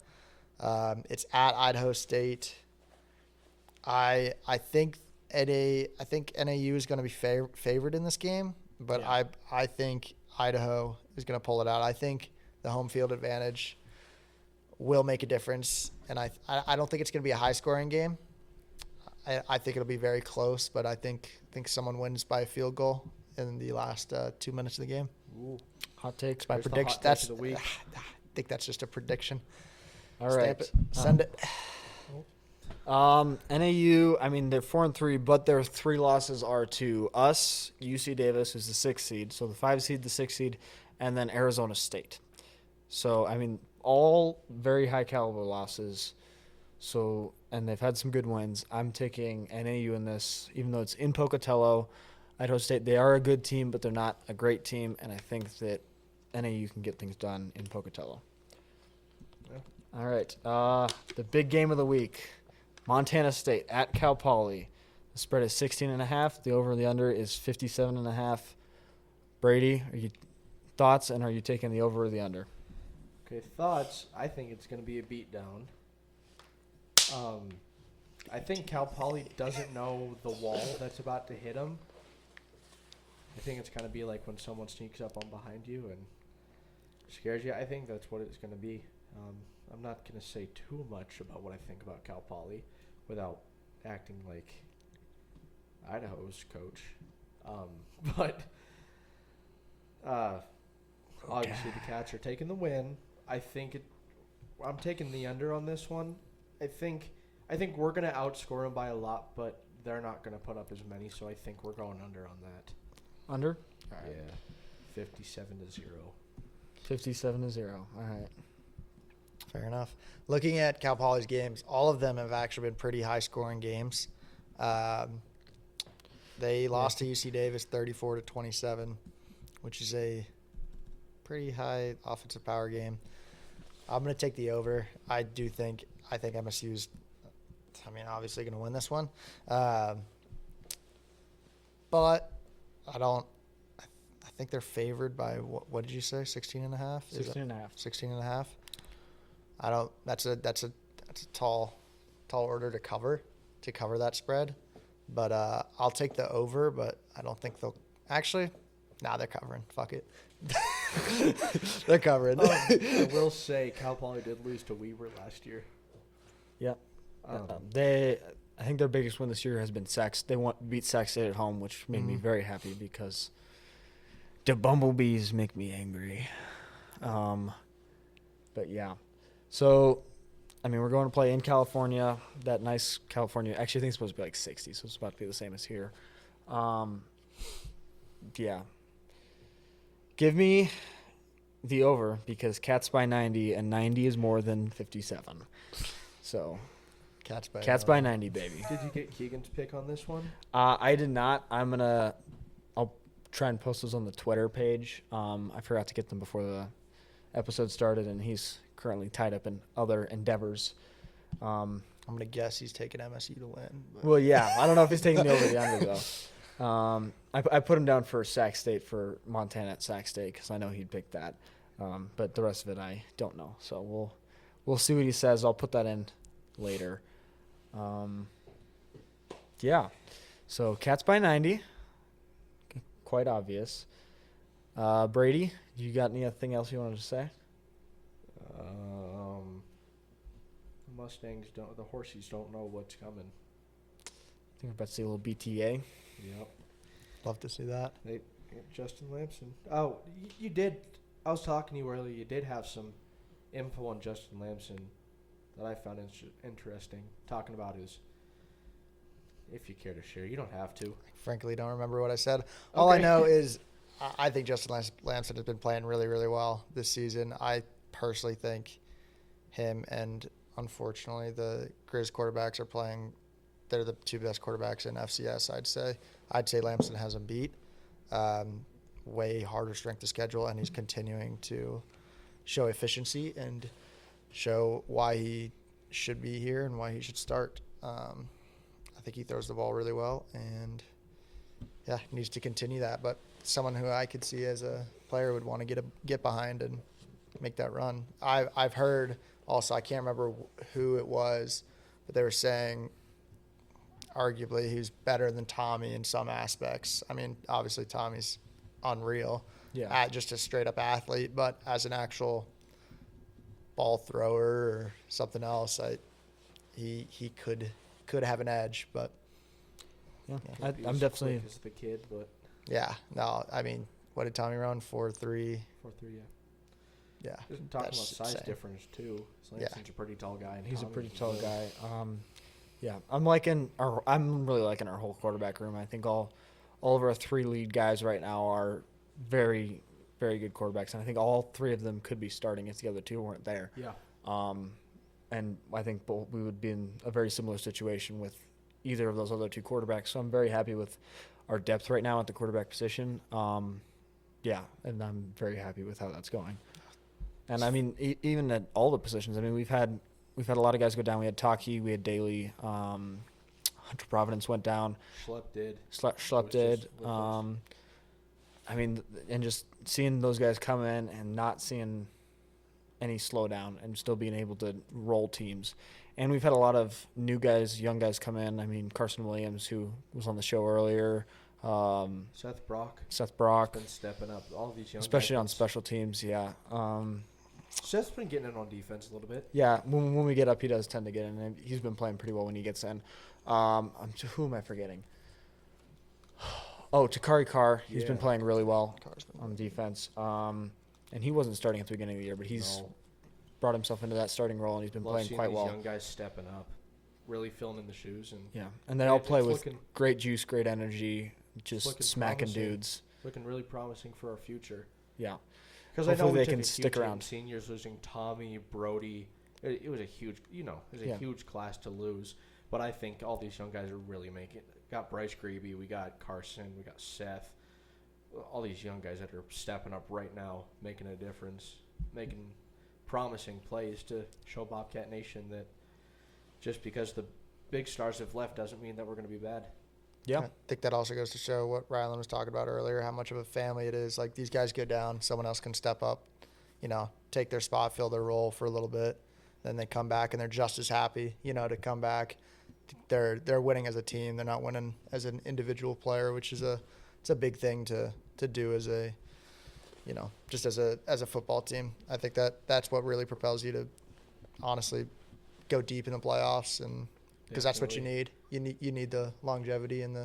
It's at Idaho State. I think NAU is going to be favored in this game, but Yeah. I think Idaho is going to pull it out. I think the home field advantage will make a difference, and I don't think it's going to be a high-scoring game. I think it'll be very close, but I think someone wins by a field goal in the last 2 minutes of the game. Ooh. Hot takes. My There's the prediction. hot take That's of the week. I think that's just a prediction. All Stamp right. it. Send it. NAU, I mean, they're 4-3, but their 3 losses are to us, UC Davis, who's the 6th seed, so the 5 seed, the 6th seed, and then Arizona State. So, I mean, all very high caliber losses. So, and they've had some good wins. I'm taking NAU in this, even though it's in Pocatello. Idaho State, they are a good team, but they're not a great team, and I think that NAU can get things done in Pocatello. Yeah. All right, the big game of the week. Montana State at Cal Poly. The spread is 16.5. The over and the under is 57.5. Brady, thoughts, and are you taking the over or the under? Okay, thoughts. I think it's going to be a beatdown. I think Cal Poly doesn't know the wall that's about to hit them. I think it's going to be like when someone sneaks up on behind you and scares you. I think that's what it's going to be. I'm not going to say too much about what I think about Cal Poly without acting like Idaho's coach. But Obviously, the Cats are taking the win. I'm taking the under on this one. I think we're gonna outscore them by a lot, but they're not gonna put up as many. So I think we're going under on that. Under? All right. Yeah, 57-0. 57-0. All right. Fair enough. Looking at Cal Poly's games, all of them have actually been pretty high-scoring games. They lost to UC Davis 34-27, which is a pretty high offensive power game. I'm going to take the over. I think MSU's, obviously going to win this one. But I think they're favored by, what did you say, 16.5? 16.5. 16.5. That's a tall order to cover that spread. But I'll take the over, but I don't think they'll actually. They're covering. Fuck it. They're covering. I will say Cal Poly did lose to Weber last year. Yeah. Um, I think their biggest win this year has been Sac. They beat Sac State at home, which made me very happy because the Bumblebees make me angry. But yeah. So, we're going to play in California. That nice California. Actually, I think it's supposed to be like 60, so it's about to be the same as here. Yeah. Give me the over because Cats by 90, and 90 is more than 57. So, Cats by 90, baby. Did you get Keegan's pick on this one? I did not. I'll try and post those on the Twitter page. I forgot to get them before the episode started, and he's currently tied up in other endeavors. I'm going to guess he's taking MSU to win. But. Well, yeah. I don't know if he's taking the over the under, though. I put him down for Sac State for Montana at Sac State because I know he'd pick that. But the rest of it I don't know. So we'll see what he says. I'll put that in later. Yeah. So Cats by 90. Quite obvious. Brady, you got anything else you wanted to say? Mustangs the horsies don't know what's coming. I think we're about to see a little BTA. Yep. Love to see that. Justin Lamson. Oh, you did. I was talking to you earlier. You did have some info on Justin Lamson that I found interesting. Talking about his, if you care to share, you don't have to. Frankly, don't remember what I said. All I know is I think Justin Lamson has been playing really, really well this season. I personally think him and, unfortunately, the Grizz quarterbacks are playing. They're the two best quarterbacks in FCS, I'd say. I'd say Lamson has them beat. Way harder strength of schedule, and he's continuing to show efficiency and show why he should be here and why he should start. I think he throws the ball really well, and needs to continue that. But someone who I could see as a player would want to get behind and make that run. I've heard also, I can't remember who it was, but they were saying arguably he's better than Tommy in some aspects. Obviously Tommy's unreal. Yeah. Just a straight up athlete, but as an actual ball thrower or something else, he could have an edge, but I'm definitely as the kid, but what did Tommy run? 4.3. 4.3, yeah. Yeah, Talking about size difference too. Lanson's a pretty tall guy, and he's a Tommy's pretty tall good. guy. I'm really liking our whole quarterback room. I think all of our three lead guys right now are very, very good quarterbacks, and I think all three of them could be starting if the other two weren't there. Yeah. And I think we would be in a very similar situation with either of those other two quarterbacks. So I'm very happy with our depth right now at the quarterback position. And I'm very happy with how that's going. And even at all the positions, we've had a lot of guys go down. We had Taki, we had Daly, Hunter Providence went down. Schlepp did. Schlepp did. And just seeing those guys come in and not seeing any slowdown and still being able to roll teams. And we've had a lot of new guys, young guys come in. Carson Williams, who was on the show earlier. Seth Brock. He's been stepping up. All these young especially guys. on special teams, yeah. Seth's been getting in on defense a little bit. Yeah, when we get up, he does tend to get in. And he's been playing pretty well when he gets in. Who am I forgetting? Oh, Takari Carr. He's been playing really well on defense. and he wasn't starting at the beginning of the year, but he's No. brought himself into that starting role, and he's been Love playing seeing quite these well. young guys stepping up, really filling in the shoes, and Yeah, and they all play it's with looking, great juice, great energy, just looking smacking promising. dudes. looking really promising for our future. Yeah, Because I know Hopefully we they took can a stick huge hit in around. seniors losing Tommy, Brody. It was a huge, it was a Yeah. huge class to lose. But I think all these young guys are really making. Got Bryce Grebe, we got Carson, we got Seth. All these young guys that are stepping up right now, making a difference, making promising plays to show Bobcat Nation that just because the big stars have left doesn't mean that we're going to be bad. yeah, I think that also goes to show what Rylan was talking about earlier, how much of a family it is. Like, these guys go down, someone else can step up, take their spot, fill their role for a little bit. Then they come back and they're just as happy, to come back. They're winning as a team. They're not winning as an individual player, which is it's a big thing to do as a, just as a football team. I think that's what really propels you to honestly go deep in the playoffs, and because that's what you need. You need the longevity and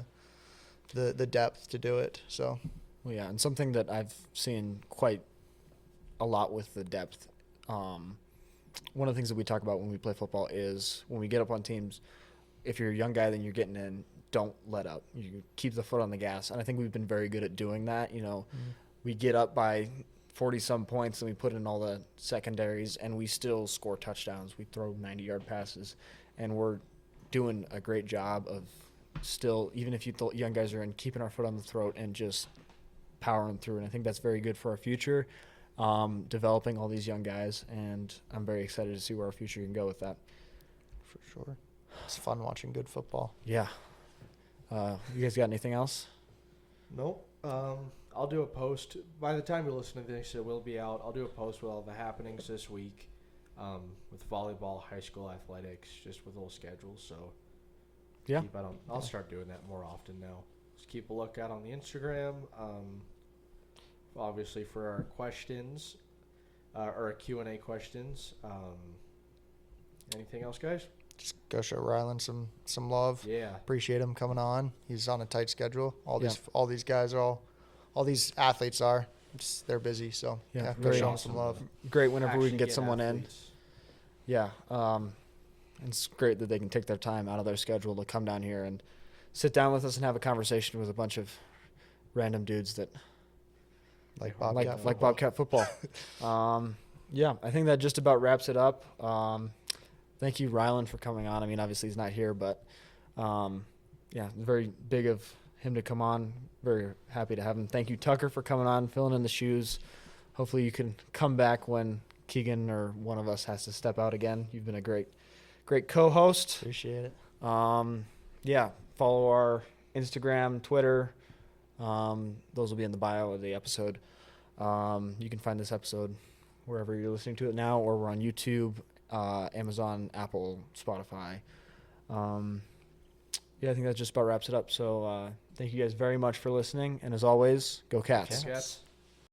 the depth to do it. So well, yeah, and something that I've seen quite a lot with the depth. One of the things that we talk about when we play football is when we get up on teams, if you're a young guy, then you're getting in, don't let up. You keep the foot on the gas. And I think we've been very good at doing that. We get up by 40-some points and we put in all the secondaries and we still score touchdowns. We throw 90-yard passes. And we're doing a great job of still, even if young guys are in, keeping our foot on the throat and just powering through. And I think that's very good for our future. Developing all these young guys, and I'm very excited to see where our future can go with that. for sure, it's fun watching good football. Yeah. You guys got anything else? Nope. I'll do a post. By the time you listen to this, it will be out. I'll do a post with all the happenings this week with volleyball, high school athletics, just with little schedules. So Yeah. I'll start doing that more often now. Just keep a lookout on the Instagram. Obviously for our questions or our Q&A questions. Anything else, guys? Just go show Rylan some love. Yeah. Appreciate him coming on. He's on a tight schedule. All Yeah. these guys are all these athletes are. They're busy, so Yeah, go very show them awesome. some love. Great whenever we Actually can get get someone athletes. in. Yeah. It's great that they can take their time out of their schedule to come down here and sit down with us and have a conversation with a bunch of random dudes that Like Like- Bobcat. like Bobcat football. Yeah, I think that just about wraps it up. Thank you, Rylan, for coming on. I mean, obviously he's not here, but yeah, very big of him to come on. Very happy to have him. Thank you, Tucker, for coming on, filling in the shoes. Hopefully you can come back when Keegan or one of us has to step out again. You've been a great co-host. Appreciate it. Yeah, follow our Instagram, Twitter. Those will be in the bio of the episode. You can find this episode wherever you're listening to it now, or we're on YouTube, Amazon, Apple, Spotify. Yeah, I think that just about wraps it up. So thank you guys very much for listening. And as always, go Cats. Okay. Cats.